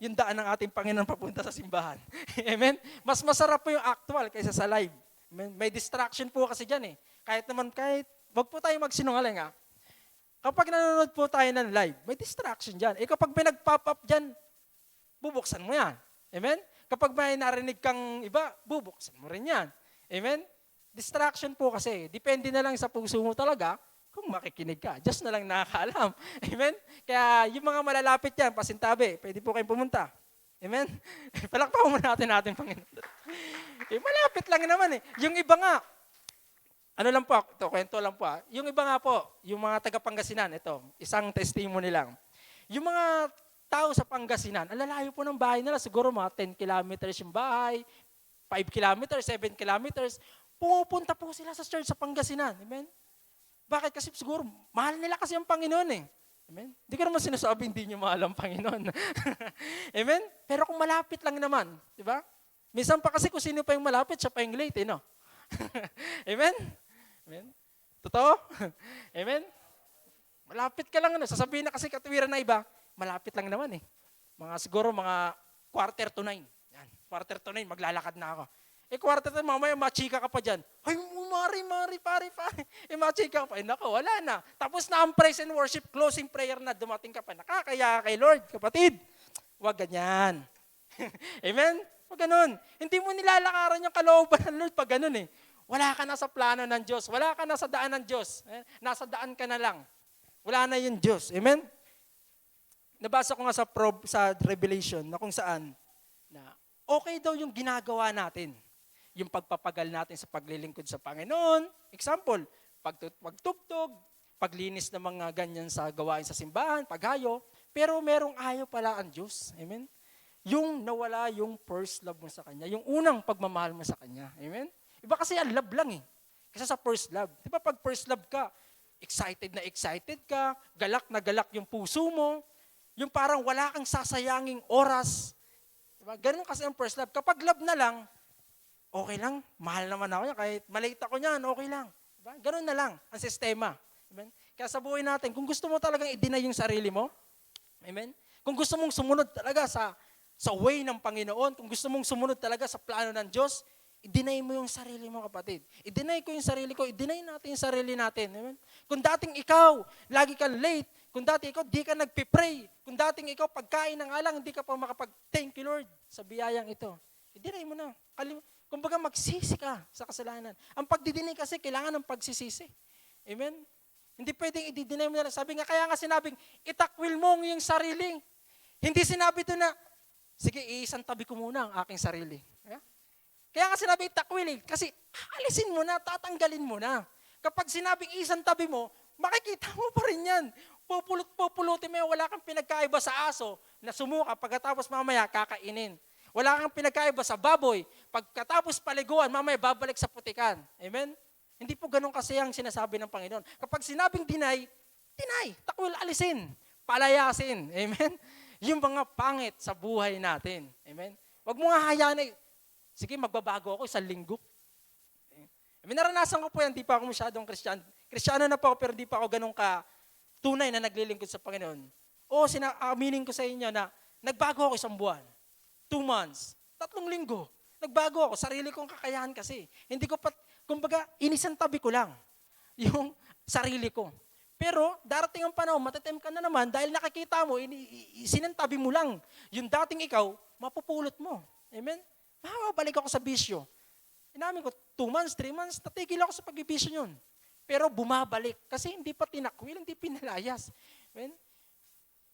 yung daan ng ating Panginoon papunta sa simbahan. Amen? Mas masarap po yung actual kaysa sa live. Amen? May distraction po kasi dyan eh. Kahit wag po tayo magsinungaling ha. Kapag nanonood po tayo ng live, may distraction dyan. Kapag may nag-pop up dyan, bubuksan mo yan. Amen? Kapag may narinig kang iba, bubuksan mo rin yan. Amen? Distraction po kasi. Depende na lang sa puso mo talaga kung makikinig ka. Diyos na lang nakakaalam. Amen? Kaya yung mga malalapit yan, pasintabi, pwede po kayong pumunta. Amen? Palakpakan mo natin Panginoon. Malapit lang naman eh. Yung iba nga, ano lang po, ito, kwento lang po. Yung iba nga po, yung mga taga-Pangasinan, ito, isang testimony lang. Yung mga tao sa Pangasinan, ang lalayo po ng bahay nila, siguro mga 10 kilometers yung bahay, 5 kilometers, 7 kilometers, pumupunta po sila sa church sa Pangasinan. Amen? Bakit? Kasi siguro, mahal nila kasi ang Panginoon eh. Amen? Hindi ko naman sinasabi hindi nyo mahal ang Panginoon. Amen? Pero kung malapit lang naman, di ba? Minsan pa kasi kung sino pa yung malapit, siya pa yung late, no? Amen? Amen? Totoo? Amen? Malapit ka lang, sasabihin na kasi katuwiran na iba, malapit lang naman eh. Siguro mga 8:45. Yan, 8:45, maglalakad na ako. Quarter to, mamaya machika ka pa dyan. Ay, mari, pare. Machika ka pa. Nako, wala na. Tapos na ang praise and worship, closing prayer na, dumating ka pa. Nakakaya kay Lord, kapatid. Huwag ganyan. Amen? Huwag ganun. Hindi mo nilalakaran yung kalooban ng Lord pag ganun eh. Wala ka na sa plano ng Diyos. Wala ka na sa daan ng Diyos. Nasa daan ka na lang. Wala na yung Diyos. Amen? Nabasa ko nga sa Revelation na kung saan na okay daw yung ginagawa natin. Yung pagpapagal natin sa paglilingkod sa Panginoon. Example, pagtugtog, paglinis ng mga ganyan sa gawain sa simbahan, paghayo. Pero merong ayaw pala ang Diyos. Amen? Yung nawala yung first love mo sa Kanya. Yung unang pagmamahal mo sa Kanya. Amen? Iba kasi ang love lang eh. Kasi sa first love. Di ba pag first love ka, excited ka, galak na galak yung puso mo, yung parang wala kang sasayanging oras. Diba? Ganun kasi ang first love. Kapag love na lang, okay lang, mahal naman ako niya, kahit malate ako niyan, okay lang. Diba? Ganun na lang ang sistema. Amen? Kaya sa buhay natin, kung gusto mo talagang i-deny yung sarili mo, amen? Kung gusto mong sumunod talaga sa way ng Panginoon, kung gusto mong sumunod talaga sa plano ng Diyos, i-deny mo yung sarili mo, kapatid. I-deny ko yung sarili ko, i-deny natin yung sarili natin. Amen? Kung dating ikaw, lagi kang late, kung dating ikaw, di ka nagpipray, kung dating ikaw, pagkain ng alang, hindi ka pa makapag-thank you, Lord, sa biyayang ito. I-deny mo na. Kumbaga magsisi ka sa kasalanan. Ang pagdidinay kasi kailangan ng pagsisisi. Amen? Hindi pwedeng i-deny mo na. Sabi nga, kaya nga sinabing, itakwil mo yung sarili. Hindi sinabi ito na, sige, iisang tabi ko muna ang aking sarili. Kaya nga sinabi itakwil eh, kasi alisin mo na, tatanggalin mo na. Kapag sinabing isang tabi mo, makikita mo pa rin yan. Pupulutin mo, wala kang pinagkaiba sa aso na sumuka, pagkatapos mamaya kakainin. Wala kang pinagkaiba sa baboy. Pagkatapos paliguan, mamaya babalik sa putikan. Amen? Hindi po ganun kasi ang sinasabi ng Panginoon. Kapag sinabing deny, takwil, alisin, palayasin. Amen? Yung mga pangit sa buhay natin. Amen? Huwag mo nga hayaan sige, magbabago ako 1 linggo. Amen? Naranasan ko po yan, di pa ako masyadong Kristiyano. Kristiyano na po ako, pero di pa ako ganun ka tunay na naglilingkod sa Panginoon. Aminin ko sa inyo na nagbago ako 1 buwan. 2 months, 3 linggo. Nagbago ako, sarili kong kakayahan kasi. Hindi ko kumbaga, inisantabi ko lang yung sarili ko. Pero darating ang panahon, matatem ka na naman dahil nakikita mo, sinantabi mo lang. Yung dating ikaw, mapupulot mo. Amen? Makakabalik ako sa bisyo. Inamin ko, 2 months, 3 months, tatigil ako sa pagbibisyo yun. Pero bumabalik kasi hindi pa tinakwil, hindi pinalayas. Amen?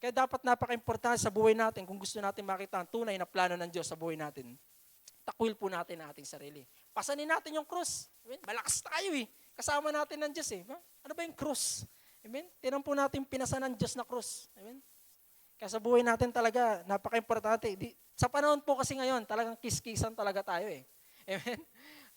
Kaya dapat napaka-importante sa buhay natin kung gusto natin makita ang tunay na plano ng Diyos sa buhay natin. Takwil po natin ang ating sarili. Pasanin natin yung cross. Amen? Malakas tayo eh. Kasama natin ng Diyos eh. Ano ba yung cross? Amen? Tinan po natin pinasan ng Diyos na cross. Amen? Kaya sa buhay natin talaga, napaka-importante. Sa panahon po kasi ngayon, talagang kiskisan talaga tayo eh. Amen?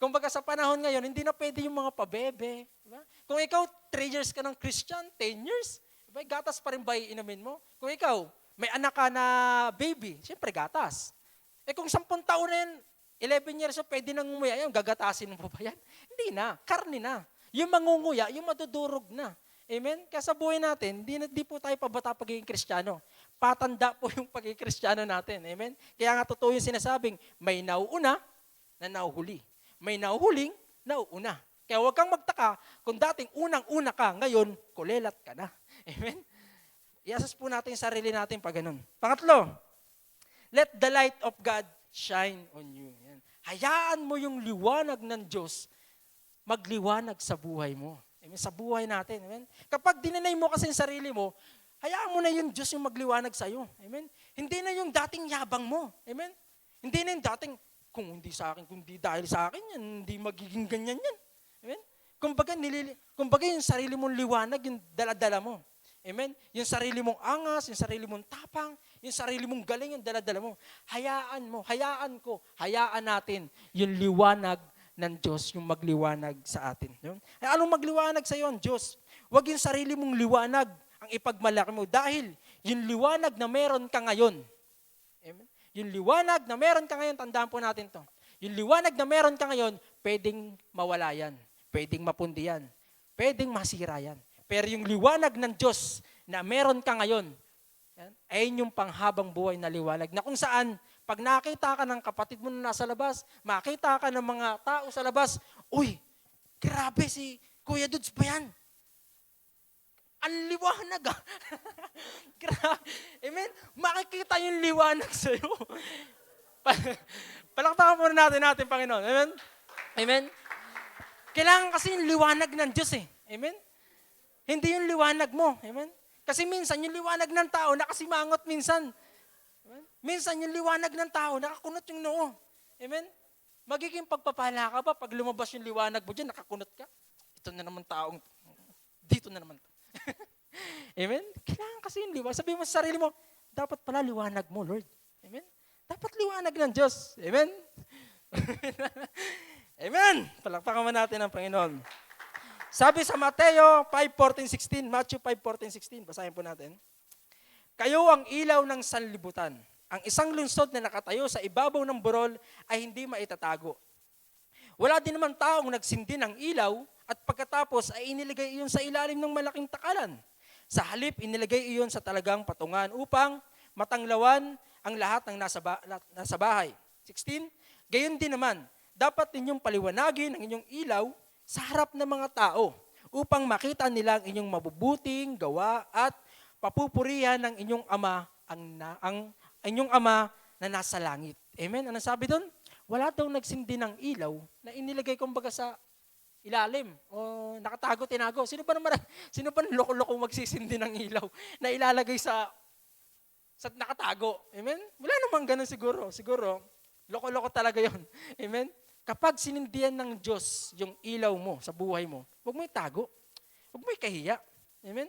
Kumbaga sa panahon ngayon, hindi na pwede yung mga pabebe. Diba? Kung ikaw 3 years ka ng Christian, 10 years, diba? Gatas pa rin ba iinumin mo? Kung ikaw, may anak ka na baby, siyempre gatas. Kung 10 taon na yan, 11 years old, pwede nang umuya, yung gagatasin mo ba yan? Hindi na, karne na. Yung mangunguya, yung madudurog na. Amen? Kaya sa buhay natin, di po tayo pabata pagiging Kristiyano. Patanda po yung pagiging Kristiyano natin. Amen? Kaya nga totoo yung sinasabing, may nauuna na nauhuli. May nauhuling nauuna. Kaya huwag kang magtaka kung dating unang-una ka, ngayon, kulelat ka na. Amen? Iasas po natin yung sarili natin pag ganun. Pangatlo, let the light of God shine on you. Yan. Hayaan mo yung liwanag ng Diyos magliwanag sa buhay mo. Amen? Sa buhay natin. Amen? Kapag dinanay mo kasi yung sarili mo, hayaan mo na yung Diyos yung magliwanag sa'yo. Amen? Hindi na yung dating yabang mo. Amen? Hindi na yung dating, kung hindi sa akin, kung hindi dahil sa akin yan, hindi magiging ganyan yan. Amen? Kumbaga yung sarili mong liwanag, yung daladala mo. Amen? Yung sarili mong angas, yung sarili mong tapang, yung sarili mong galing, yung daladala mo. Hayaan natin yung liwanag ng Diyos, yung magliwanag sa atin. Anong magliwanag sa iyo ang Diyos? Huwag yung sarili mong liwanag ang ipagmalaki mo dahil yung liwanag na meron ka ngayon. Amen? Yung liwanag na meron ka ngayon, tandaan po natin to. Yung liwanag na meron ka ngayon, pwedeng mawala yan. Pwedeng mapundi yan. pwedeng masira yan. Pero yung liwanag ng Diyos na meron ka ngayon, yan, ayun yung panghabang buhay na liwanag na kung saan, pag nakita ka ng kapatid mo na nasa labas, makita ka ng mga tao sa labas, uy, grabe si Kuya Dudes ba yan? Ang liwanag ah. Grabe. Amen? Makikita yung liwanag sa'yo. Palakpakan muna natin, Panginoon. Amen? Amen? Kailangan kasi yung liwanag ng Diyos eh. Amen? Hindi yung liwanag mo. Amen? Kasi minsan yung liwanag ng tao nakasimangot minsan. Amen? Minsan yung liwanag ng tao nakakunot yung noo. Amen? Magiging pagpapala ka ba pag lumabas yung liwanag mo dyan, nakakunot ka? Ito na naman taong, dito na naman. Amen? Kailangan kasi yung liwanag. Sabihin mo sa sarili mo, dapat pala liwanag mo, Lord. Amen? Dapat liwanag ng Diyos. Amen? Amen! Palakpakan natin ang Panginoon. Sabi sa Mateo 5:14-16, Matthew 5:14-16, basahin po natin. Kayo ang ilaw ng sanlibutan. Ang isang lungsod na nakatayo sa ibabaw ng burol ay hindi maitatago. Wala din naman taong nagsindi ng ilaw at pagkatapos ay inilagay iyon sa ilalim ng malaking takalan. Sa halip, inilagay iyon sa talagang patungan upang matanglawan ang lahat ng nasa bahay. 16, gayon din naman, dapat ninyong paliwanagin ang inyong ilaw sa harap ng mga tao upang makita nila ang inyong mabubuting gawa at papupurihan ng inyong ama ang inyong ama na nasa langit. Amen? Ano sabi doon? Wala daw nagsindi ng ilaw na inilagay kumbaga sa ilalim o nakatago, tinago. Sino ba loko-loko magsisindi ng ilaw na ilalagay sa nakatago? Amen? Wala namang ganun siguro. Siguro, loko-loko talaga yon. Amen? Kapag sinindihan ng Diyos yung ilaw mo sa buhay mo, huwag mo itago. Huwag mo ikahiya. Amen?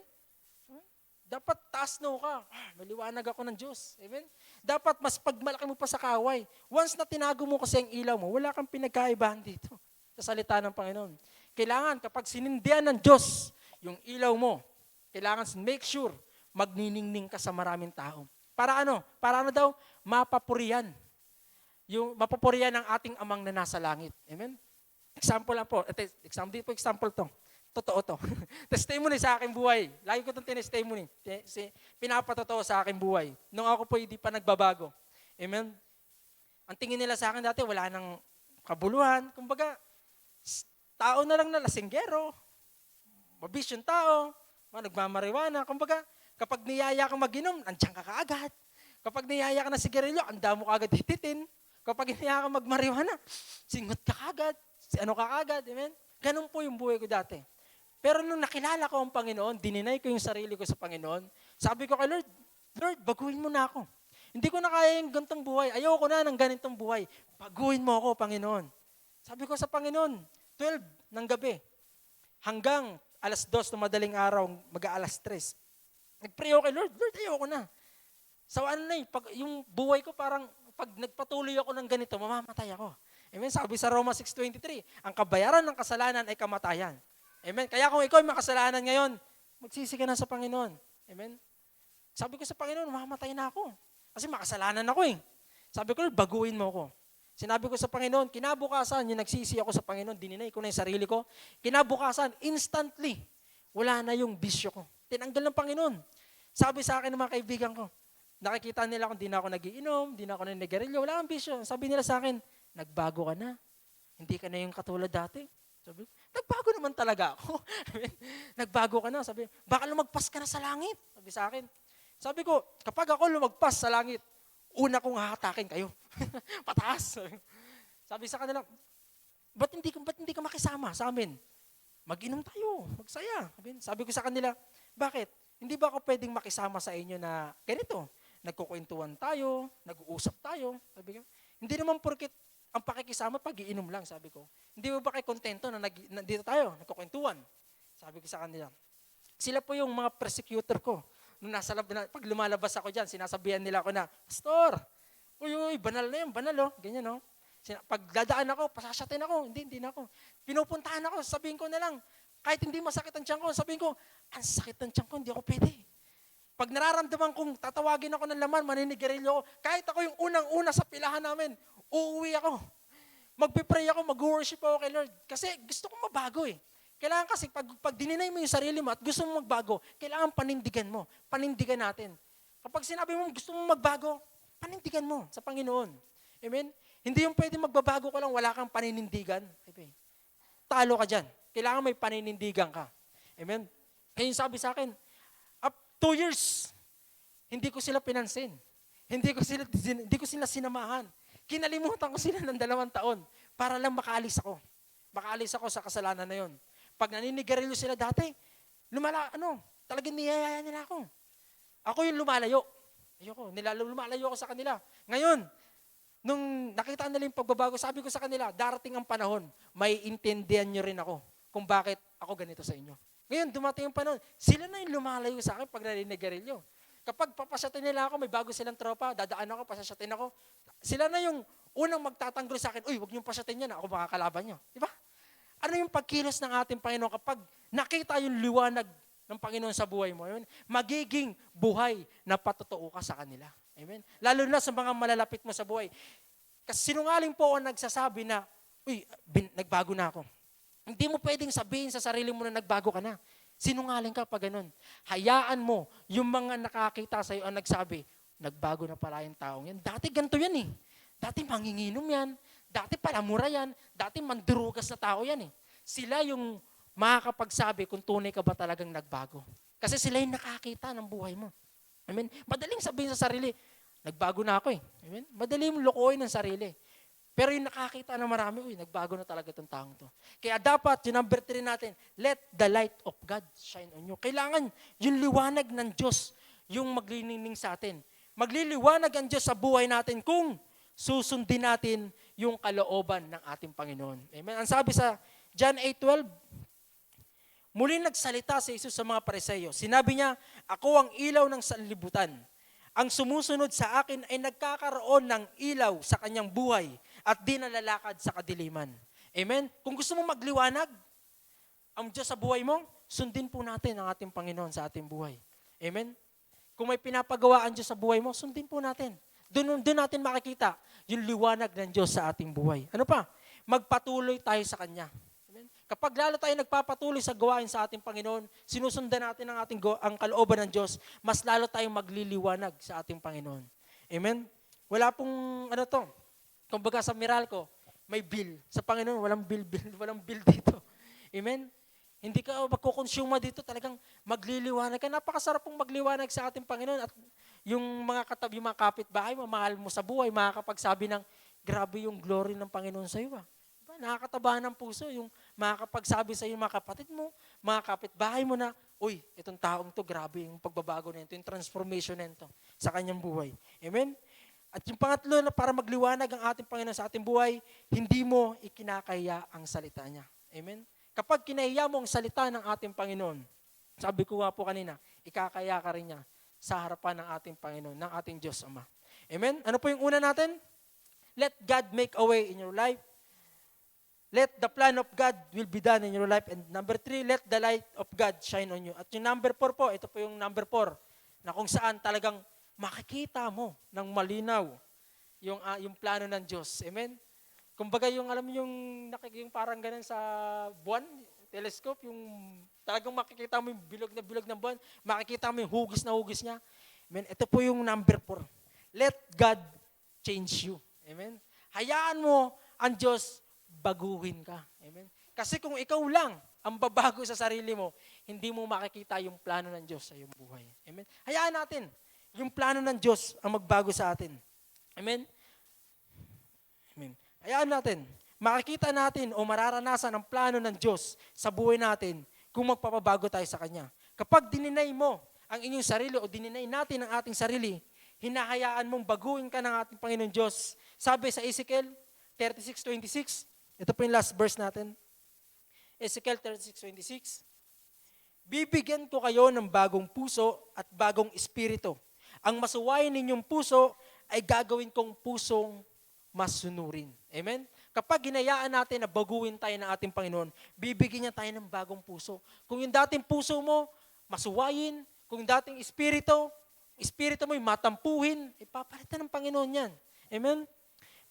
Dapat taas no ka. Maliwanag ako ng Diyos. Amen? Dapat mas pagmalaki mo pa sa kaway. Once na tinago mo kasi ang ilaw mo, wala kang pinagkaibahan dito sa salita ng Panginoon. Kailangan kapag sinindihan ng Diyos yung ilaw mo, kailangan make sure magniningning ka sa maraming tao. Para ano? Para ano daw? Mapapurihan. Yung mapapurihan ng ating amang na nasa langit. Amen? Example lang po. Example to. Totoo to. Testimony sa aking buhay. Lagi ko itong tinestimony. Pinapatotoo sa aking buhay. Nung ako po hindi pa nagbabago. Amen? Ang tingin nila sa akin dati, wala nang kabuluhan. Kumbaga, tao na lang na lasinggero. Mabis yung tao. Nagmamariwana. Kumbaga, kapag niyaya kang mag-inom, andyan ka kaagad. Kapag niyaya ka na sigarilyo, anda mo kaagad hititin. Kapag niyaya ka magmariwana, singot ka kaagad. Ano ka kaagad. Amen? Ganun po yung buhay ko dati. Pero nung nakilala ko ang Panginoon, dininay ko yung sarili ko sa Panginoon, sabi ko kay Lord, Lord, baguhin mo na ako. Hindi ko na kaya yung ganitong buhay. Ayoko na ng ganitong buhay. Baguhin mo ako, Panginoon. Sabi ko sa Panginoon, 12 ng gabi, hanggang 2:00 ng madaling araw, mag-aalas 3. Nag-pray ako kay Lord, Lord, ayoko na. So ano na yung buhay ko parang, pag nagpatuloy ako ng ganito, mamamatay ako. Amen? Sabi sa Roma 6:23, ang kabayaran ng kasalanan ay kamatayan. Amen? Kaya kung ikaw ay makasalanan ngayon, magsisi ka na sa Panginoon. Amen? Sabi ko sa Panginoon, mamamatay na ako. Kasi makasalanan ako eh. Sabi ko, Lord, baguhin mo ako. Sinabi ko sa Panginoon, kinabukasan, yung nagsisi ako sa Panginoon, dininay ko na yung sarili ko. Kinabukasan, instantly, wala na yung bisyo ko. Tinanggal ng Panginoon. Sabi sa akin ng mga kaibigan ko, nakikita nila kung di na ako nagiinom, di na ako nanigarilyo, wala kang bisyo. Sabi nila sa akin, nagbago ka na. Hindi ka na yung katulad dati. Sabi, nagbago naman talaga ako. Nagbago ka na. Sabi, baka lumagpas ka na sa langit. Sabi sa akin. Sabi ko, kapag ako lumagpas sa langit, una kong hahatakin kayo. Pataas. Sabi sa kanila, ba't hindi ka makisama sa amin? Mag-inom tayo, magsaya. Sabi ko sa kanila, bakit? Hindi ba ako pwedeng makisama sa inyo na ganito? Nagkukwentuhan tayo, nag-uusap tayo. Sabi ko, hindi naman porket ang pakikisama, pag-iinom lang, sabi ko. Hindi mo ba kayo kontento na dito tayo, nagkukwentuhan? Sabi ko sa kanila. Sila po yung mga persecutor ko. Nung nasa lab, pag lumalabas ako dyan, sinasabihan nila ako na, Pastor, uy, banal na yun, banal oh. Ganyan oh. Pag dadaan ako, pasasyatin ako, hindi na ako. Pinupuntahan ako, sabihin ko na lang, kahit hindi masakit ang tiyan ko, sabihin ko, ang sakit ng tiyan ko, hindi ako pwede. Pag nararamdaman kong tatawagin ako ng laman, maninigarilyo ako, kahit ako yung unang-una sa pilahan namin, uuwi ako. Magpipray ako, mag-worship ako kay Lord. Kasi gusto ko mabago eh. Kailangan kasi pag dininay mo yung sarili mo at gusto mo magbago, kailangan panindigan mo. Panindigan natin. Kapag sinabi mo gusto mo magbago, panindigan mo sa Panginoon. Amen? Hindi yung pwede magbabago ka lang, wala kang paninindigan. Amen. Talo ka dyan. Kailangan may paninindigan ka. Amen? Kaya yung sabi sa akin, up 2 years, hindi ko sila pinansin. Hindi ko sila sinamahan. Kinalimutan ko sila ng 2 taon para lang makaalis ako. Makaalis ako sa kasalanan na yon. Pag naninigarilyo sila dati, talagang niyayaya nila ako. Ako yung lumalayo. Ayoko, lumalayo ako sa kanila. Ngayon, nung nakita nila yung pagbabago, sabi ko sa kanila, darating ang panahon, may intindihan nyo rin ako kung bakit ako ganito sa inyo. Ngayon, dumating yung panahon, sila na yung lumalayo sa akin pag naninigarilyo. Kapag papasyatin nila ako, may bago silang tropa, dadaan ako, pasasyatin ako, sila na yung unang magtatanggol sa akin, uy, huwag niyong pasyatin yan, ako makakalaban niyo. Diba? Ano yung pagkilos ng ating Panginoon kapag nakita yung liwanag ng Panginoon sa buhay mo? Amen? Magiging buhay na patotoo ka sa kanila. Amen? Lalo na sa mga malalapit mo sa buhay. Kasi sinungaling po ang nagsasabi na, uy, nagbago na ako. Hindi mo pwedeng sabihin sa sarili mo na nagbago ka na. Sinungaling ka pa ganun. Hayaan mo yung mga nakakita sa iyo ang nagsabi, nagbago na pala yung taong yan. Dati ganito yan eh. Dati manginginom yan. Dati palamura yan. Dati mandurugas na tao yan eh. Sila yung makakapagsabi kung tunay ka ba talagang nagbago. Kasi sila yung nakakita ng buhay mo. Amen? Madaling sabihin sa sarili, nagbago na ako eh. Amen? Madaling lokohin ng sarili. Pero yung nakakita na marami, nagbago na talaga itong taong to. Kaya dapat, yung number 3 natin, let the light of God shine on you. Kailangan yung liwanag ng Diyos yung maglilining sa atin. Magliliwanag ang Diyos sa buhay natin kung susundin natin yung kalooban ng ating Panginoon. Amen? Ang sabi sa John 8:12, muli nagsalita si Jesus sa mga Pariseo. Sinabi niya, ako ang ilaw ng sanlibutan. Ang sumusunod sa akin ay nagkakaroon ng ilaw sa kanyang buhay at di nalalakad sa kadiliman. Amen? Kung gusto mong magliwanag, ang Diyos sa buhay mo, sundin po natin ang ating Panginoon sa ating buhay. Amen? Kung may pinapagawa ang Diyos sa buhay mo, sundin po natin. Doon natin makikita yung liwanag ng Diyos sa ating buhay. Ano pa? Magpatuloy tayo sa Kanya. Amen? Kapag lalo tayo nagpapatuloy sa gawain sa ating Panginoon, sinusundan natin ang kalooban ng Diyos, mas lalo tayong magliliwanag sa ating Panginoon. Amen? Wala pong kumbaga sa Meralco, may bill. Sa Panginoon, walang bill dito. Amen? Hindi ka magkukonsume dito, talagang magliliwanag ka. Napakasarap pong magliwanag sa ating Panginoon at yung mga katabi, mga kapitbahay, mahal mo sa buhay, makakapagsabi ng, grabe yung glory ng Panginoon sa iyo. Diba? Nakakatabahan ng puso yung makakapagsabi sa iyo mga kapatid mo, mga kapitbahay mo na, uy, itong taong to, grabe yung pagbabago na ito, yung transformation na ito sa kanyang buhay. Amen? At yung pangatlo na para magliwanag ang ating Panginoon sa ating buhay, hindi mo ikinakaya ang salita niya. Amen? Kapag kinahiya mo ang salita ng ating Panginoon, sabi ko nga po kanina, ikakaya ka rin niya sa harapan ng ating Panginoon, ng ating Diyos Ama. Amen? Ano po yung una natin? Let God make a way in your life. Let the plan of God will be done in your life. And number 3, let the light of God shine on you. At yung number 4 po, ito po yung number 4, na kung saan talagang makikita mo ng malinaw yung plano ng Diyos. Amen? Kumbaga yung yung parang ganun sa buwan, telescope, yung talagang makikita mo yung bilog ng buwan, makikita mo yung hugis na hugis niya. Amen? Ito po yung number 4. Let God change you. Amen? Hayaan mo ang Diyos baguhin ka. Amen? Kasi kung ikaw lang ang babago sa sarili mo, hindi mo makikita yung plano ng Diyos sa iyong buhay. Amen? Hayaan natin yung plano ng Diyos ang magbago sa atin. Amen? Amen. Hayaan natin. Makikita natin o mararanasan ang plano ng Diyos sa buhay natin kung magpapabago tayo sa Kanya. Kapag dininay mo ang inyong sarili o dininay natin ang ating sarili, hinahayaan mong baguhin ka ng ating Panginoon Diyos. Sabi sa Ezekiel 36:26, ito po yung last verse natin. Ezekiel 36:26, bibigyan ko kayo ng bagong puso at bagong espiritu. Ang masuwayin ninyong puso ay gagawin kong pusong masunurin. Amen? Kapag ginayaan natin na baguhin tayo ng ating Panginoon, bibigyan niya tayo ng bagong puso. Kung yung dating puso mo, masuwayin, kung yung dating espiritu mo yung matampuhin, ipapalitan ng Panginoon yan. Amen?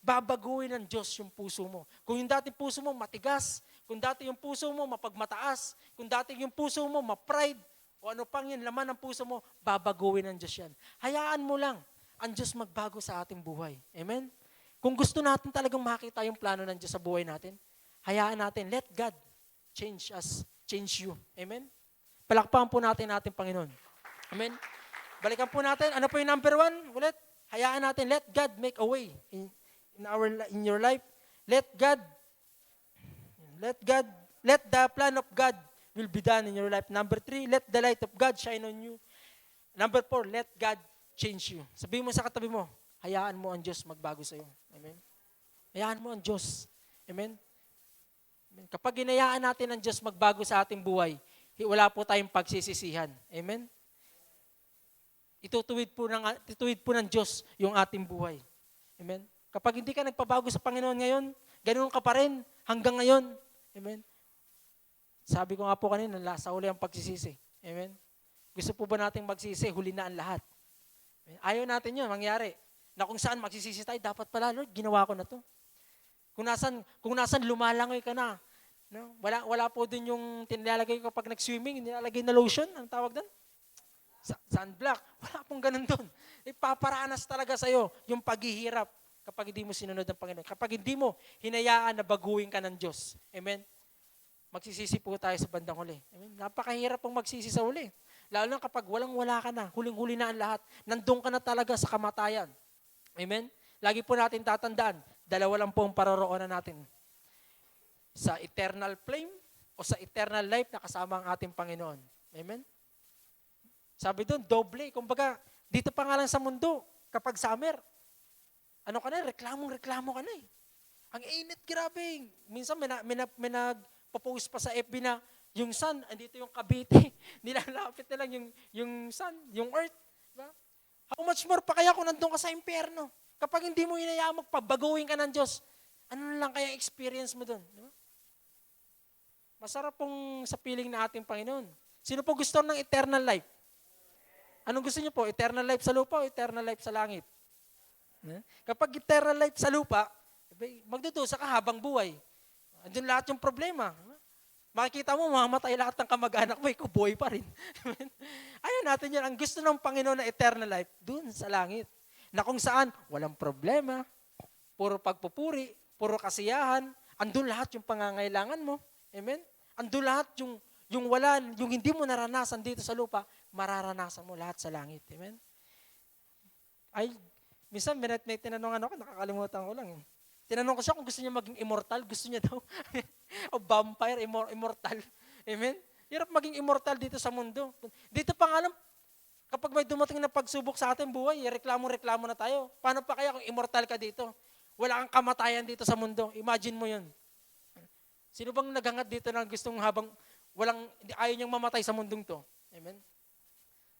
babaguhin ng Diyos yung puso mo. Kung yung dati puso mo matigas, kung dati yung puso mo mapagmataas, kung dati yung puso mo ma-pride, o ano pang yung laman ng puso mo, babaguhin ng Diyos yan. Hayaan mo lang ang Diyos magbago sa ating buhay. Amen? Kung gusto natin talagang makita yung plano ng Diyos sa buhay natin, hayaan natin, let God change us, change you. Amen? Palakpakan po natin ating Panginoon. Amen? Balikan po natin, ano po yung number 1? Ulit, hayaan natin, let God make a way in your life. Let the plan of God will be done in your life. Number 3, let the light of God shine on you. Number 4, let God change you. Sabihin mo sa katabi mo, hayaan mo ang Diyos magbago sa iyo. Amen? Hayaan mo ang Diyos. Amen? Amen? Kapag hinayaan natin ang Diyos magbago sa ating buhay, wala po tayong pagsisisihan. Amen? Itutuwid po ng Diyos yung ating buhay. Amen? Kapag hindi ka nagpabago sa Panginoon ngayon, ganoon ka pa rin hanggang ngayon. Amen? Sabi ko nga po kanina, sa huli ang pagsisisi. Amen? Gusto po ba nating magsisi, huli na ang lahat? Amen? Ayaw natin yun, mangyari. Na kung saan magsisisi tayo, dapat pala, Lord, ginawa ko na to. Kung nasan lumalangoy ka na. No? Wala po din yung tinilalagay ko kapag nag-swimming, nilalagay na lotion, ang tawag doon? Sunblock. Wala pong ganun doon. Ipaparanas talaga sa'yo yung paghihirap kapag hindi mo sinunod ang Panginoon. Kapag hindi mo hinayaan na baguhin ka ng Diyos. Amen? Magsisisi po tayo sa bandang huli. Amen? Napakahirap pong magsisi sa huli. Lalo na kapag walang-wala ka na, huling-huli na ang lahat, nandun ka na talaga sa kamatayan. Amen? Lagi po natin tatandaan, dalawa lang po ang paroroonan natin. Sa eternal flame o sa eternal life na kasama ang ating Panginoon. Amen? Sabi doon, doble. Kumbaga, dito pa nga lang sa mundo, kapag summer, ano ka na, reklamo ka na eh. Ang init, grabe. Minsan may nagpo-post pa sa FB na yung sun, andito yung Cavite, nilalapit na lang yung sun, yung earth. Diba? How much more pa kaya kung nandun ka sa impyerno? Kapag hindi mo hinayaan magpabaguhin ka ng Diyos, ano lang kaya experience mo doon? Diba? Masarap pong sa piling na ating Panginoon. Sino po gusto ng eternal life? Anong gusto niyo po? Eternal life sa lupa o eternal life sa langit? Kapag eternal life sa lupa, magdudusa ka habang buhay. Andun lahat yung problema. Makikita mo, mamamatay lahat ng kamag-anak mo, ikaw buhay pa rin. Ayaw natin yan. Ang gusto ng Panginoon na eternal life, dun sa langit. Na kung saan, walang problema, puro pagpupuri, puro kasiyahan, andun lahat yung pangangailangan mo. Amen? Andun lahat yung hindi mo naranasan dito sa lupa, mararanasan mo lahat sa langit. Amen? Minsan, may tinanong ako, nakakalimutan ko lang. Tinanong ko siya kung gusto niya maging immortal. Gusto niya daw. O vampire, immortal. Amen? Hirap maging immortal dito sa mundo. Dito pa nga lang, kapag may dumating na pagsubok sa ating buhay, reklamo na tayo. Paano pa kaya kung immortal ka dito? Wala kang kamatayan dito sa mundo. Imagine mo yun. Sino bang naghangad dito na gustong habang ayaw niyang mamatay sa mundong to? Amen?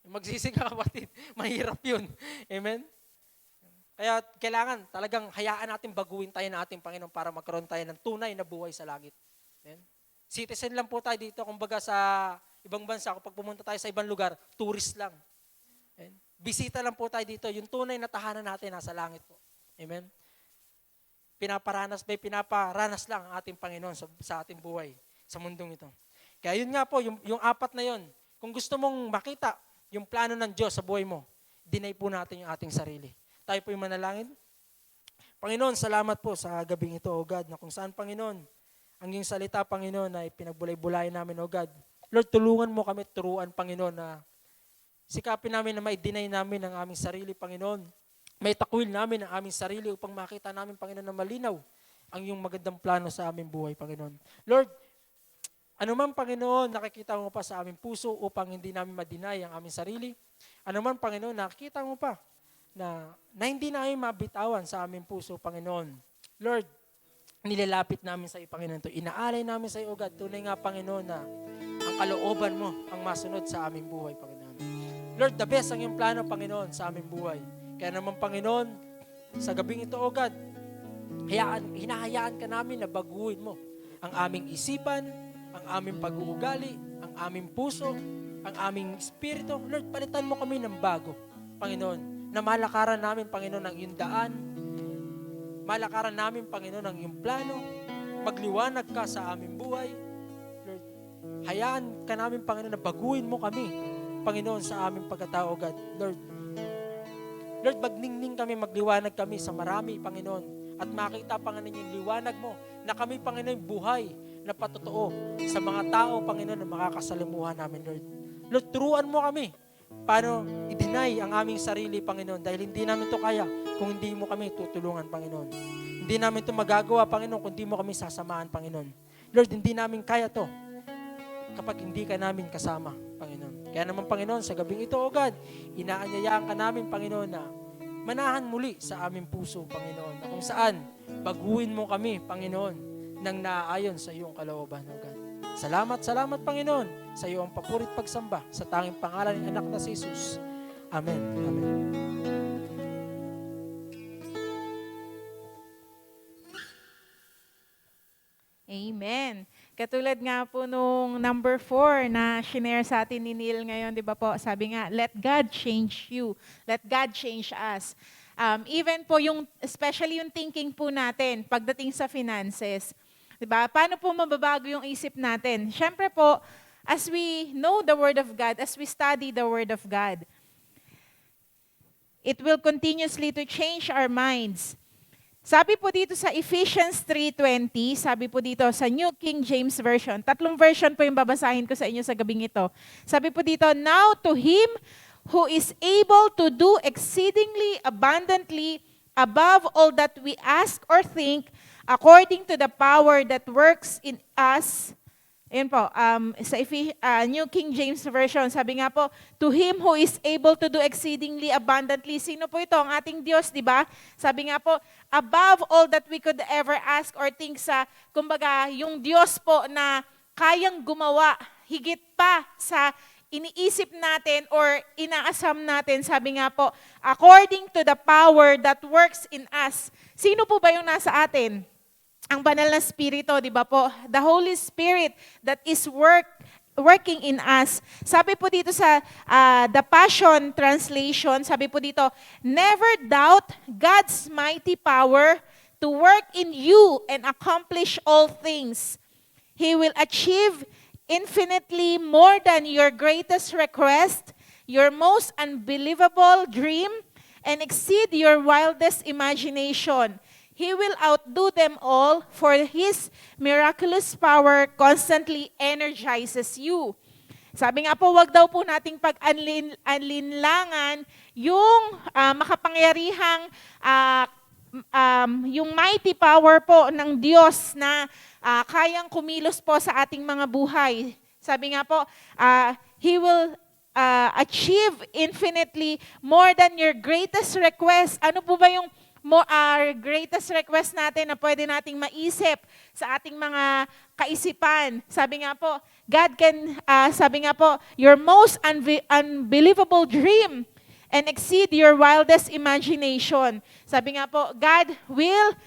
Magsisi ka, kapatid. Mahirap yun. Amen? Kaya kailangan talagang hayaan natin baguhin tayo ng ating Panginoon para magkaroon tayo ng tunay na buhay sa langit. Amen? Citizen lang po tayo dito. Kumbaga sa ibang bansa, kapag pumunta tayo sa ibang lugar, tourist lang. Amen? Bisita lang po tayo dito. Yung tunay na tahanan natin nasa langit po. Amen? Pinaparanas lang ang ating Panginoon sa ating buhay, sa mundong ito. Kaya yun nga po, yung apat na yun, kung gusto mong makita yung plano ng Diyos sa buhay mo, deny po natin yung ating sarili. Tayo po yung manalangin. Panginoon, salamat po sa gabing ito, O God, na kung saan, Panginoon, ang iyong salita, Panginoon, na ipinagbulay-bulayan namin, O God. Lord, tulungan mo kami, turuan, Panginoon, na sikapin namin na ma-deny namin ang aming sarili, Panginoon. May takwil namin ang aming sarili upang makita namin, Panginoon, na malinaw ang iyong magandang plano sa aming buhay, Panginoon. Lord, anuman, Panginoon, nakikita mo pa sa aming puso upang hindi namin ma-deny ang aming sarili. Anuman, Panginoon, nakikita mo pa na hindi namin mabitawan sa aming puso, Panginoon. Lord, nilalapit namin sa iyo, Panginoon, ito. Inaalay namin sa iyo, O God. Tunay nga, Panginoon, na ang kalooban mo ang masunod sa aming buhay, Panginoon. Lord, the best ang iyong plano, Panginoon, sa aming buhay. Kaya naman, Panginoon, sa gabing ito, O God, hinahayaan ka namin na baguhin mo ang aming isipan, ang aming pag-uugali, ang aming puso, ang aming espiritu. Lord, palitan mo kami ng bago, Panginoon, na malakaran namin, Panginoon, ang iyong daan, malakaran namin, Panginoon, ang iyong plano. Magliwanag ka sa aming buhay. Lord, hayaan ka namin, Panginoon, na baguhin mo kami, Panginoon, sa aming pagkatao, God. Lord, magningning kami, magliwanag kami sa marami, Panginoon. At makita, Panginoon, yung liwanag mo na kami, Panginoon, buhay na patotoo sa mga tao, Panginoon, na makakasalamuhan namin, Lord. Lord, turuan mo kami paano i-deny ang aming sarili, Panginoon, dahil hindi namin to kaya kung hindi mo kami tutulungan, Panginoon. Hindi namin to magagawa, Panginoon, kung hindi mo kami sasamahan, Panginoon. Lord, hindi namin kaya to kapag hindi ka namin kasama, Panginoon. Kaya naman, Panginoon, sa gabing ito, O God, inaanyayaan ka namin, Panginoon, na manahan muli sa aming puso, Panginoon, na kung saan baguhin mo kami, Panginoon, nang naaayon sa iyong kalooban, O God. Salamat, Panginoon, sa iyong papurit pagsamba sa tanging pangalan ng anak na si Jesus. Amen. Amen. Amen. Katulad nga po nung number 4 na shinare sa atin ni Neil ngayon, di ba po? Sabi nga, let God change you. Let God change us. Even po especially yung thinking po natin pagdating sa finances. Diba? Paano po mababago yung isip natin? Siyempre po, as we know the Word of God, as we study the Word of God, it will continuously to change our minds. Sabi po dito sa Ephesians 3:20, sabi po dito sa New King James Version, 3 version po yung babasahin ko sa inyo sa gabing ito. Sabi po dito, now to Him who is able to do exceedingly abundantly above all that we ask or think, according to the power that works in us. Ayun po, sa New King James Version, sabi nga po, to Him who is able to do exceedingly abundantly. Sino po ito? Ang ating Diyos, di ba? Sabi nga po, above all that we could ever ask or think sa, kumbaga, yung Diyos po na kayang gumawa, higit pa sa iniisip natin or inaasam natin, sabi nga po, according to the power that works in us. Sino po ba yung nasa atin? Ang banal na Espiritu, di ba po? The Holy Spirit that is working in us. Sabi po dito sa The Passion Translation, sabi po dito, never doubt God's mighty power to work in you and accomplish all things. He will achieve infinitely more than your greatest request, your most unbelievable dream, and exceed your wildest imagination. He will outdo them all, for His miraculous power constantly energizes you. Sabi nga po, wag daw po nating pag-alinlangan yung makapangyarihang, yung mighty power po ng Diyos na kayang kumilos po sa ating mga buhay. Sabi nga po, He will achieve infinitely more than your greatest request. Ano po ba yung our greatest request natin na pwede nating maisip sa ating mga kaisipan? Sabi nga po, God can, sabi nga po, your most unbelievable dream and exceed your wildest imagination. Sabi nga po, God will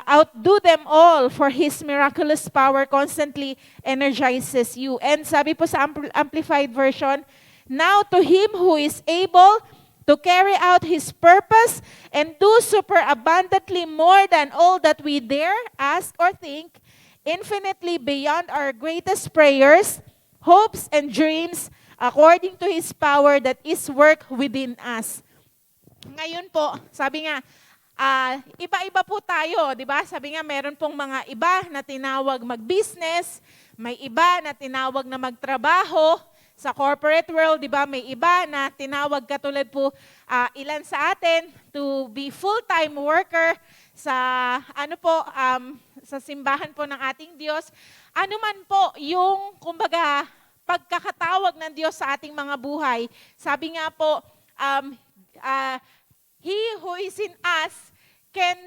outdo them all, for His miraculous power constantly energizes you. And sabi po sa Amplified Version, now to Him who is able to carry out His purpose and do superabundantly more than all that we dare ask or think, infinitely beyond our greatest prayers, hopes, and dreams, according to His power that is work within us. Ngayon po, sabi nga, iba-iba po tayo, di ba? Sabi nga, meron pong mga iba na tinawag mag-business, may iba na tinawag na magtrabaho. Sa corporate world, di ba, may iba na tinawag katulad po ilan sa atin to be full-time worker sa sa simbahan po ng ating Diyos. Ano man po yung kumbaga pagkakatawag ng Diyos sa ating mga buhay. Sabi nga po, He who is in us can,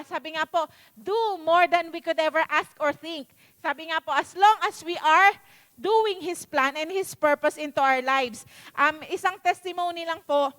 sabi nga po, do more than we could ever ask or think. Sabi nga po, as long as we are doing His plan and His purpose into our lives. Isang testimony lang po,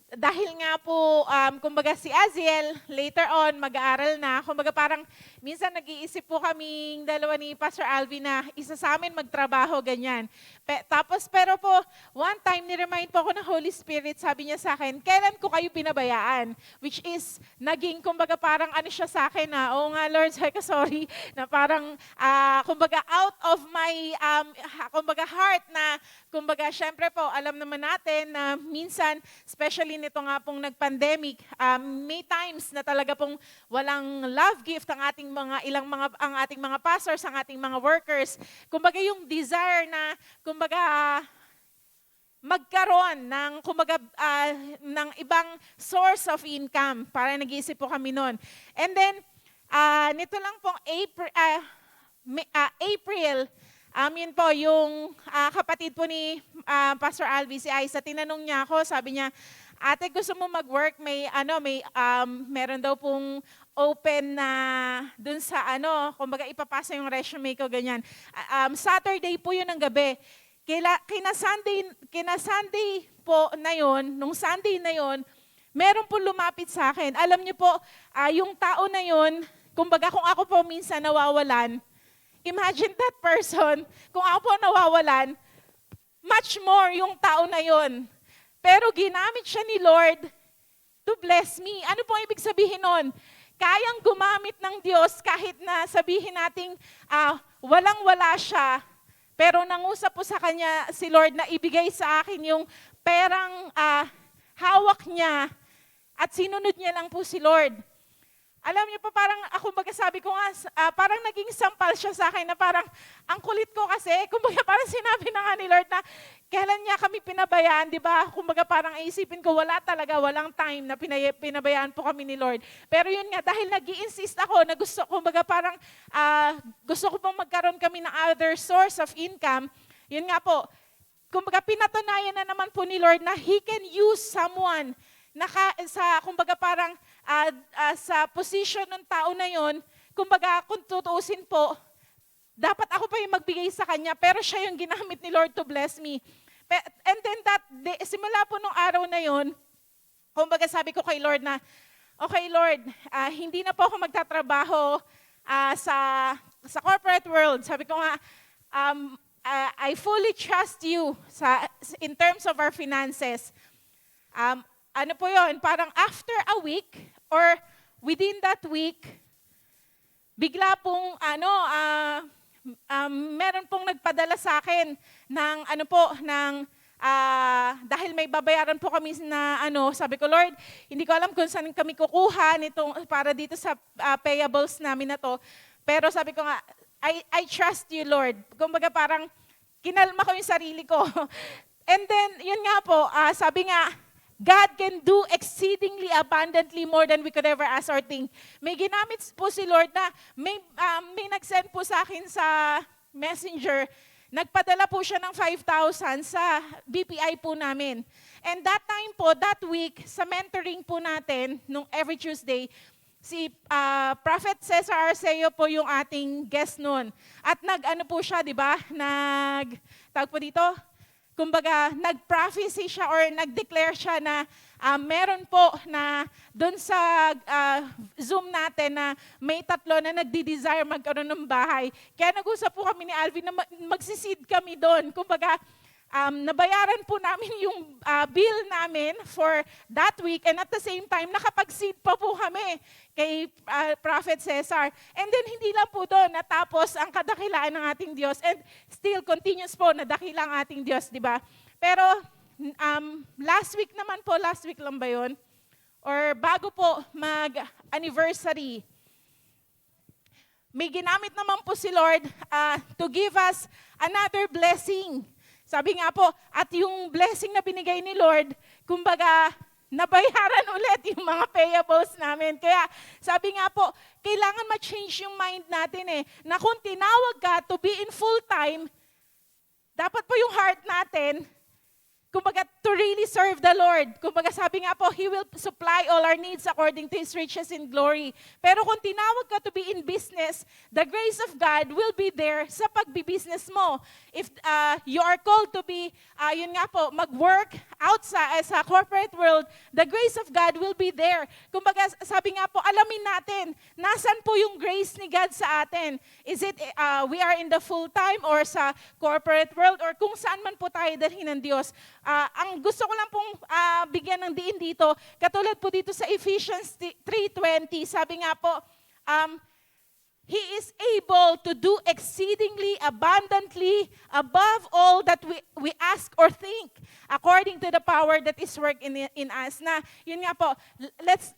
dahil nga po, kumbaga si Aziel, later on, mag-aaral na. Kumbaga parang, minsan nag-iisip po kaming dalawa ni Pastor Alvin na isa sa amin magtrabaho, ganyan. Pero po, one time, ni-remind po ako ng Holy Spirit, sabi niya sa akin, kailan ko kayo pinabayaan? Which is, naging, kumbaga parang ano siya sa akin na, oo nga Lord, sorry, na parang, kumbaga out of my, kumbaga heart na, kumbaga syempre po, alam naman natin na minsan, especially nito nga pong nag-pandemic, may times na talaga pong walang love gift ang ating mga pastors, ang ating mga workers. Kumbaga yung desire na kumbaga magkaroon ng kumbaga ng ibang source of income. Para nag-iisip po kami noon. And then nito lang pong April, yun po, yung kapatid po ni Pastor Alvi, si Aiza, tinanong niya ako, sabi niya, ate, gusto mo mag-work? Meron daw pong open na dun sa kumbaga ipapasa yung resume ko, ganyan. Saturday po yun ng gabi. Kina Sunday po na yun, nung Sunday na yun, meron po lumapit sa akin. Alam niyo po, yung tao na yun, kumbaga kung ako po minsan nawawalan, imagine that person, kung ako po nawawalan, much more yung tao na yun. Pero ginamit siya ni Lord to bless me. Ano po ibig sabihin nun? Kayang gumamit ng Diyos kahit na sabihin nating walang-wala siya, pero nangusap po sa Kanya si Lord na ibigay sa akin yung perang hawak niya at sinunod niya lang po si Lord. Alam niyo po, parang ako sabi ko nga, parang naging sampal siya sa akin na parang ang kulit ko kasi, kumbaga parang sinabi na nga ni Lord na kailan niya kami pinabayaan, di ba? Kumbaga parang isipin ko, walang time na pinabayaan po kami ni Lord. Pero yun nga, dahil nag-i-insist ako na kumbaga parang gusto ko pong magkaroon kami ng other source of income, yun nga po, kumbaga pinatunayan na naman po ni Lord na He can use someone kumbaga parang sa position ng tao na yon, kumbaga kung tutuusin po, dapat ako pa yung magbigay sa kanya, pero siya yung ginamit ni Lord to bless me. And then that day, simula po nung araw na yon, kumbaga sabi ko kay Lord na, okay Lord, hindi na po ako magtatrabaho sa corporate world. Sabi ko nga, I fully trust you in terms of our finances. Ano po yun, parang after a week or within that week, bigla pong meron pong nagpadala sa akin ng dahil may babayaran po kami na sabi ko, Lord, hindi ko alam kung saan kami kukuha nitong para dito sa payables namin na to. Pero sabi ko nga, I trust you, Lord. Kumbaga parang kinalma ko yung sarili ko. And then, yun nga po, sabi nga, God can do exceedingly abundantly more than we could ever ask or think. May ginamit po si Lord na may nag-send po sa akin sa messenger. Nagpadala po siya ng 5,000 sa BPI po namin. And that time po, that week, sa mentoring po natin, nung every Tuesday, si Prophet Cesar Arceo po yung ating guest noon. At po siya, di ba? Tawag po dito, kumbaga, nag-prophecy siya or nag-declare siya na meron po na doon sa Zoom natin na may 3 na nagdi-desire magkaroon ng bahay. Kaya nag-usap po kami ni Alvin na magsisid kami doon. Kumbaga, nabayaran po namin yung bill namin for that week and at the same time, nakapag-seed pa po kami kay Prophet Cesar. And then, hindi lang po doon natapos ang kadakilaan ng ating Diyos and still continuous po na dakilang ating Diyos, di ba? Pero, last week lang ba yun? Or bago po mag-anniversary, may ginamit naman po si Lord to give us another blessing. Sabi nga po, at yung blessing na binigay ni Lord, kumbaga, nabayaran ulit yung mga payables namin. Kaya sabi nga po, kailangan ma-change yung mind natin na kung tinawag ka to be in full time, dapat po yung heart natin, kumbaga, to really serve the Lord. Kumbaga, sabi nga po, He will supply all our needs according to His riches in glory. Pero kung tinawag ka to be in business, the grace of God will be there sa pagbibusiness mo. If you are called to be, yun nga po, mag-work outside sa corporate world, the grace of God will be there. Kumbaga, sabi nga po, alamin natin, nasan po yung grace ni God sa atin? Is it, we are in the full-time or sa corporate world or kung saan man po tayo dalhin ng Diyos? Ang gusto ko lang pong bigyan ng diin dito, katulad po dito sa Ephesians 3:20, sabi nga po, He is able to do exceedingly abundantly above all that we ask or think, according to the power that is work in us. Na, yun nga po, let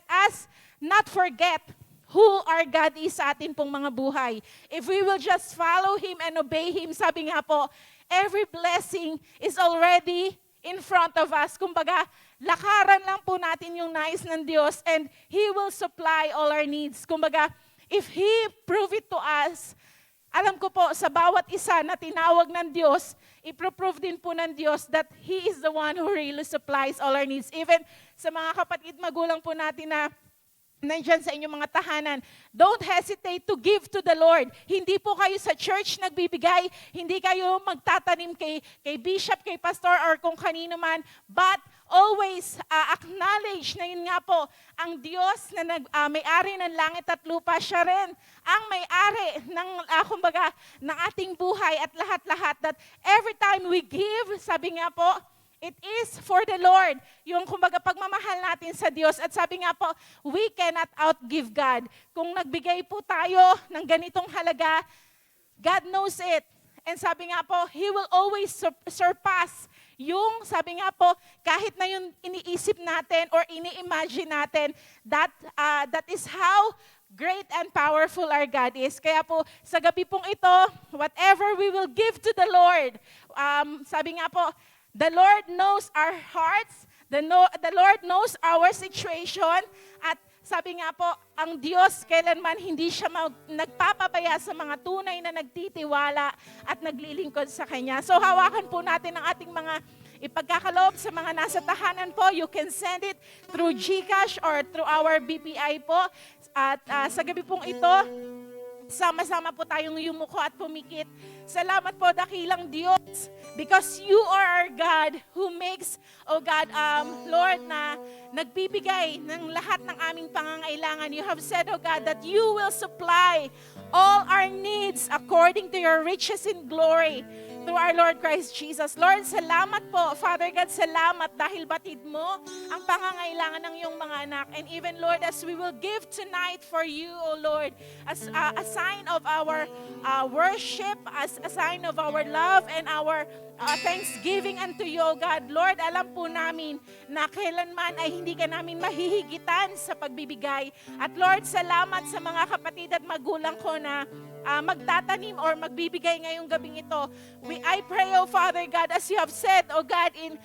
us not forget who our God is sa atin pong mga buhay. If we will just follow Him and obey Him, sabi nga po, every blessing is already in front of us. Kumbaga, lakaran lang po natin yung nais ng Diyos and He will supply all our needs. Kumbaga, if He prove it to us, alam ko po, sa bawat isa na tinawag ng Diyos, iprove din po ng Diyos that He is the one who really supplies all our needs. Even sa mga kapatid magulang po natin na nandyan sa inyong mga tahanan, don't hesitate to give to the Lord. Hindi po kayo sa church nagbibigay, hindi kayo magtatanim kay bishop, kay pastor, or kung kanino man, but always acknowledge na yun nga po, ang Diyos na may-ari ng langit at lupa, siya rin ang may-ari ng, kumbaga, ng ating buhay at lahat-lahat, that every time we give, sabi nga po, it is for the Lord. Yung kumbaga pagmamahal natin sa Diyos. At sabi nga po, we cannot outgive God. Kung nagbigay po tayo ng ganitong halaga, God knows it. And sabi nga po, He will always surpass yung, sabi nga po, kahit na yung iniisip natin or ini-imagine natin, that is how great and powerful our God is. Kaya po, sa gabi pong ito, whatever we will give to the Lord, sabi nga po, the Lord knows our hearts, the Lord knows our situation, at sabi nga po, ang Diyos kailanman hindi siya nagpapabaya sa mga tunay na nagtitiwala at naglilingkod sa Kanya. So hawakan po natin ang ating mga ipagkakaloob sa mga nasa tahanan po. You can send it through GCash or through our BPI po. At sa gabi pong ito, sama-sama po tayong yumuko at pumikit. Salamat po, dakilang Diyos, because you are our God who makes, oh God, Lord, na nagbibigay ng lahat ng aming pangangailangan. You have said, oh God, that you will supply all our needs according to your riches in glory through our Lord Christ Jesus. Lord, salamat po. Father God, salamat dahil batid mo ang pangangailangan ng iyong mga anak. And even, Lord, as we will give tonight for you, O Lord, as a sign of our worship, as a sign of our love and our thanksgiving unto you, O God. Lord, alam po namin na kailanman ay hindi ka namin mahihigitan sa pagbibigay. At Lord, salamat sa mga kapatid at magulang ko na magtatanim or magbibigay ngayong gabing ito. I pray, O Father God, as you have said, O God, in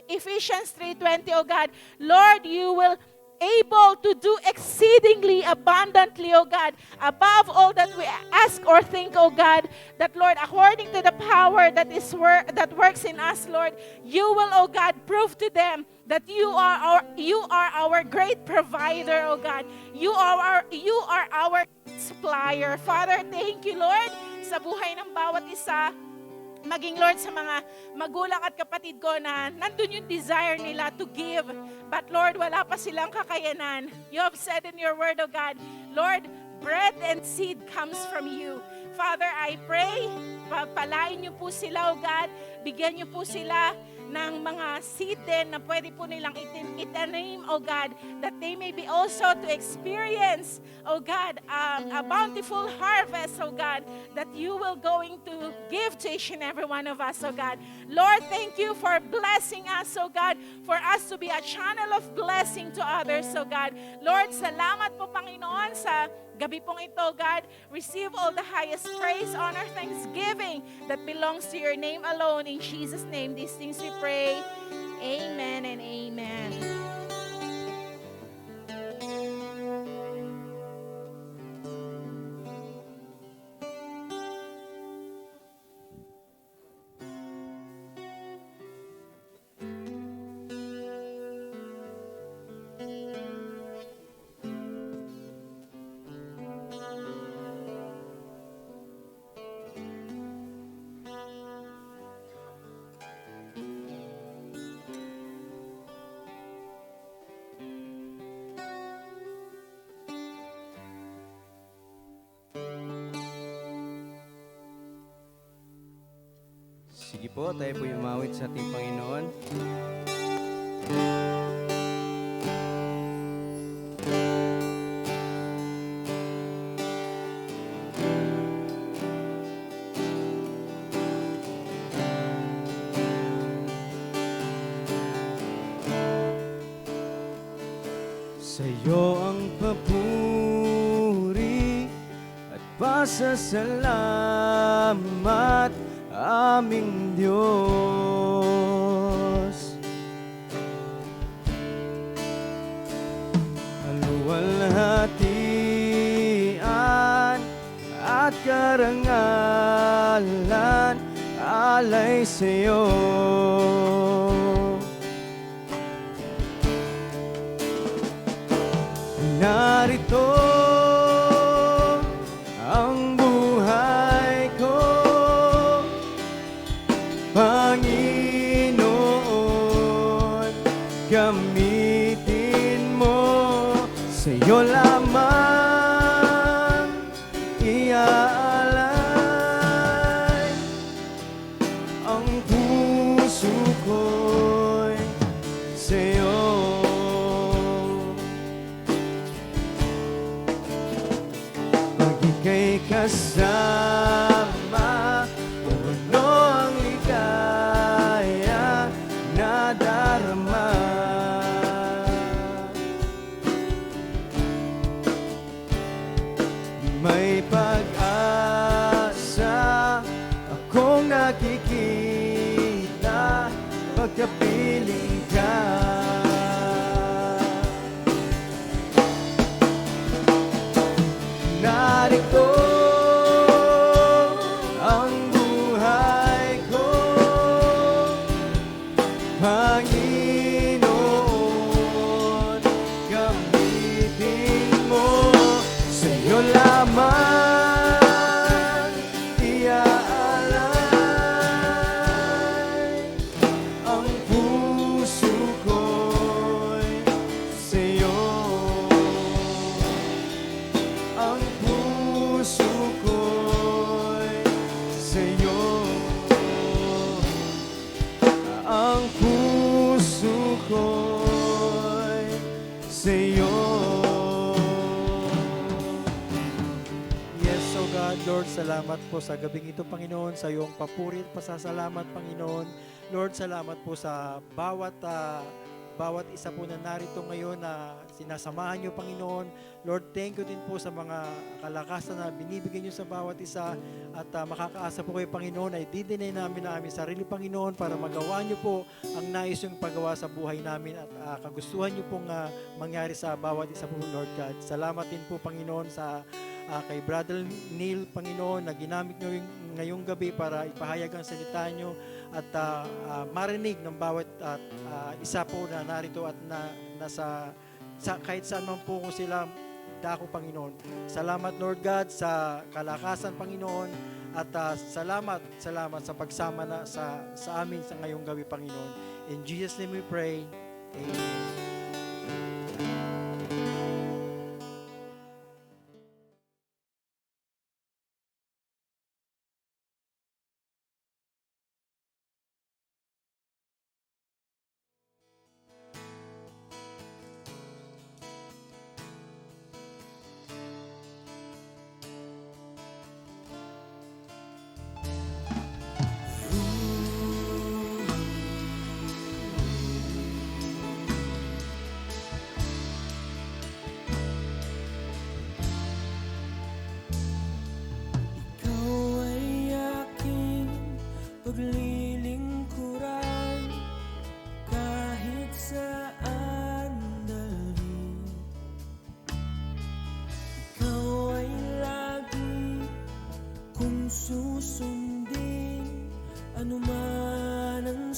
Ephesians 3:20, O God, Lord, you will able to do exceedingly abundantly, O God, above all that we ask or think, O God, that, Lord, according to the power that works in us, Lord, you will, O God, prove to them that you are our great provider, O God. You are our supplier. Father, thank you, Lord, sa buhay ng bawat isa. Maging, Lord, sa mga magulang at kapatid ko na nandun yung desire nila to give. But, Lord, wala pa silang kakayanan. You have said in your word, O God, Lord, bread and seed comes from you. Father, I pray, palain niyo po sila, O God. Bigyan niyo po sila ng mga seed din na pwede po nilang itanim, O God, that they may be also to experience, O God, a bountiful harvest, O God, that you will going to give to each and every one of us, O God. Lord, thank you for blessing us, O God, for us to be a channel of blessing to others, O God. Lord, salamat po, Panginoon, sa gabi pong ito, God. Receive all the highest praise, honor, thanksgiving that belongs to your name alone. In Jesus' name, these things we pray. Amen and amen. Sige po, tayo po umawit sa ating Panginoon. Sa'yo ang papuri at pasasalamat, aming Diyos. Kaluwalhatian at karangalan alay sa'yo. Narito ang buhay ko, Panginoon, gamitin mo, sa'yo lamang iaalay ang puso ko'y sa'yo. Ika'y kasama, puno ang ligaya na darama. May pag-asa akong nakikita pagkapiling ka. Narito ang buhay ko, Panginoon, gamitin mo, sa'yo lamang iaalay ang puso ko'y sa'yo. Ang puso ko'y sa'yo. Ang puso ko'y sa'yo. Yes, oh God, Lord, salamat po sa gabing ito, Panginoon, sa iyong papuri at pasasalamat, Panginoon. Lord, salamat po sa bawat isa po na narito ngayon na sinasamahan niyo, Panginoon. Lord, thank you din po sa mga kalakasan na binibigay niyo sa bawat isa at makakaasa po kayo, Panginoon, ay didinay namin na aming sarili, Panginoon, para magawa niyo po ang nais yung paggawa sa buhay namin at kagustuhan niyo pong mangyari sa bawat isa po, Lord God. Salamat din po, Panginoon, sa kay Brother Neil, Panginoon, na ginamit niyo ngayong gabi para ipahayag ang salita niyo at marinig ng bawat isa po na narito at kahit saan man po kung sila dako, Panginoon. Salamat, Lord God, sa kalakasan, Panginoon, at salamat sa pagsama na sa amin sa ngayong gabi, Panginoon. In Jesus' name we pray. Amen. Ikaw ay aking paglilingkuran kahit saan dalhin. Ikaw ay lagi kong susundin, anuman ang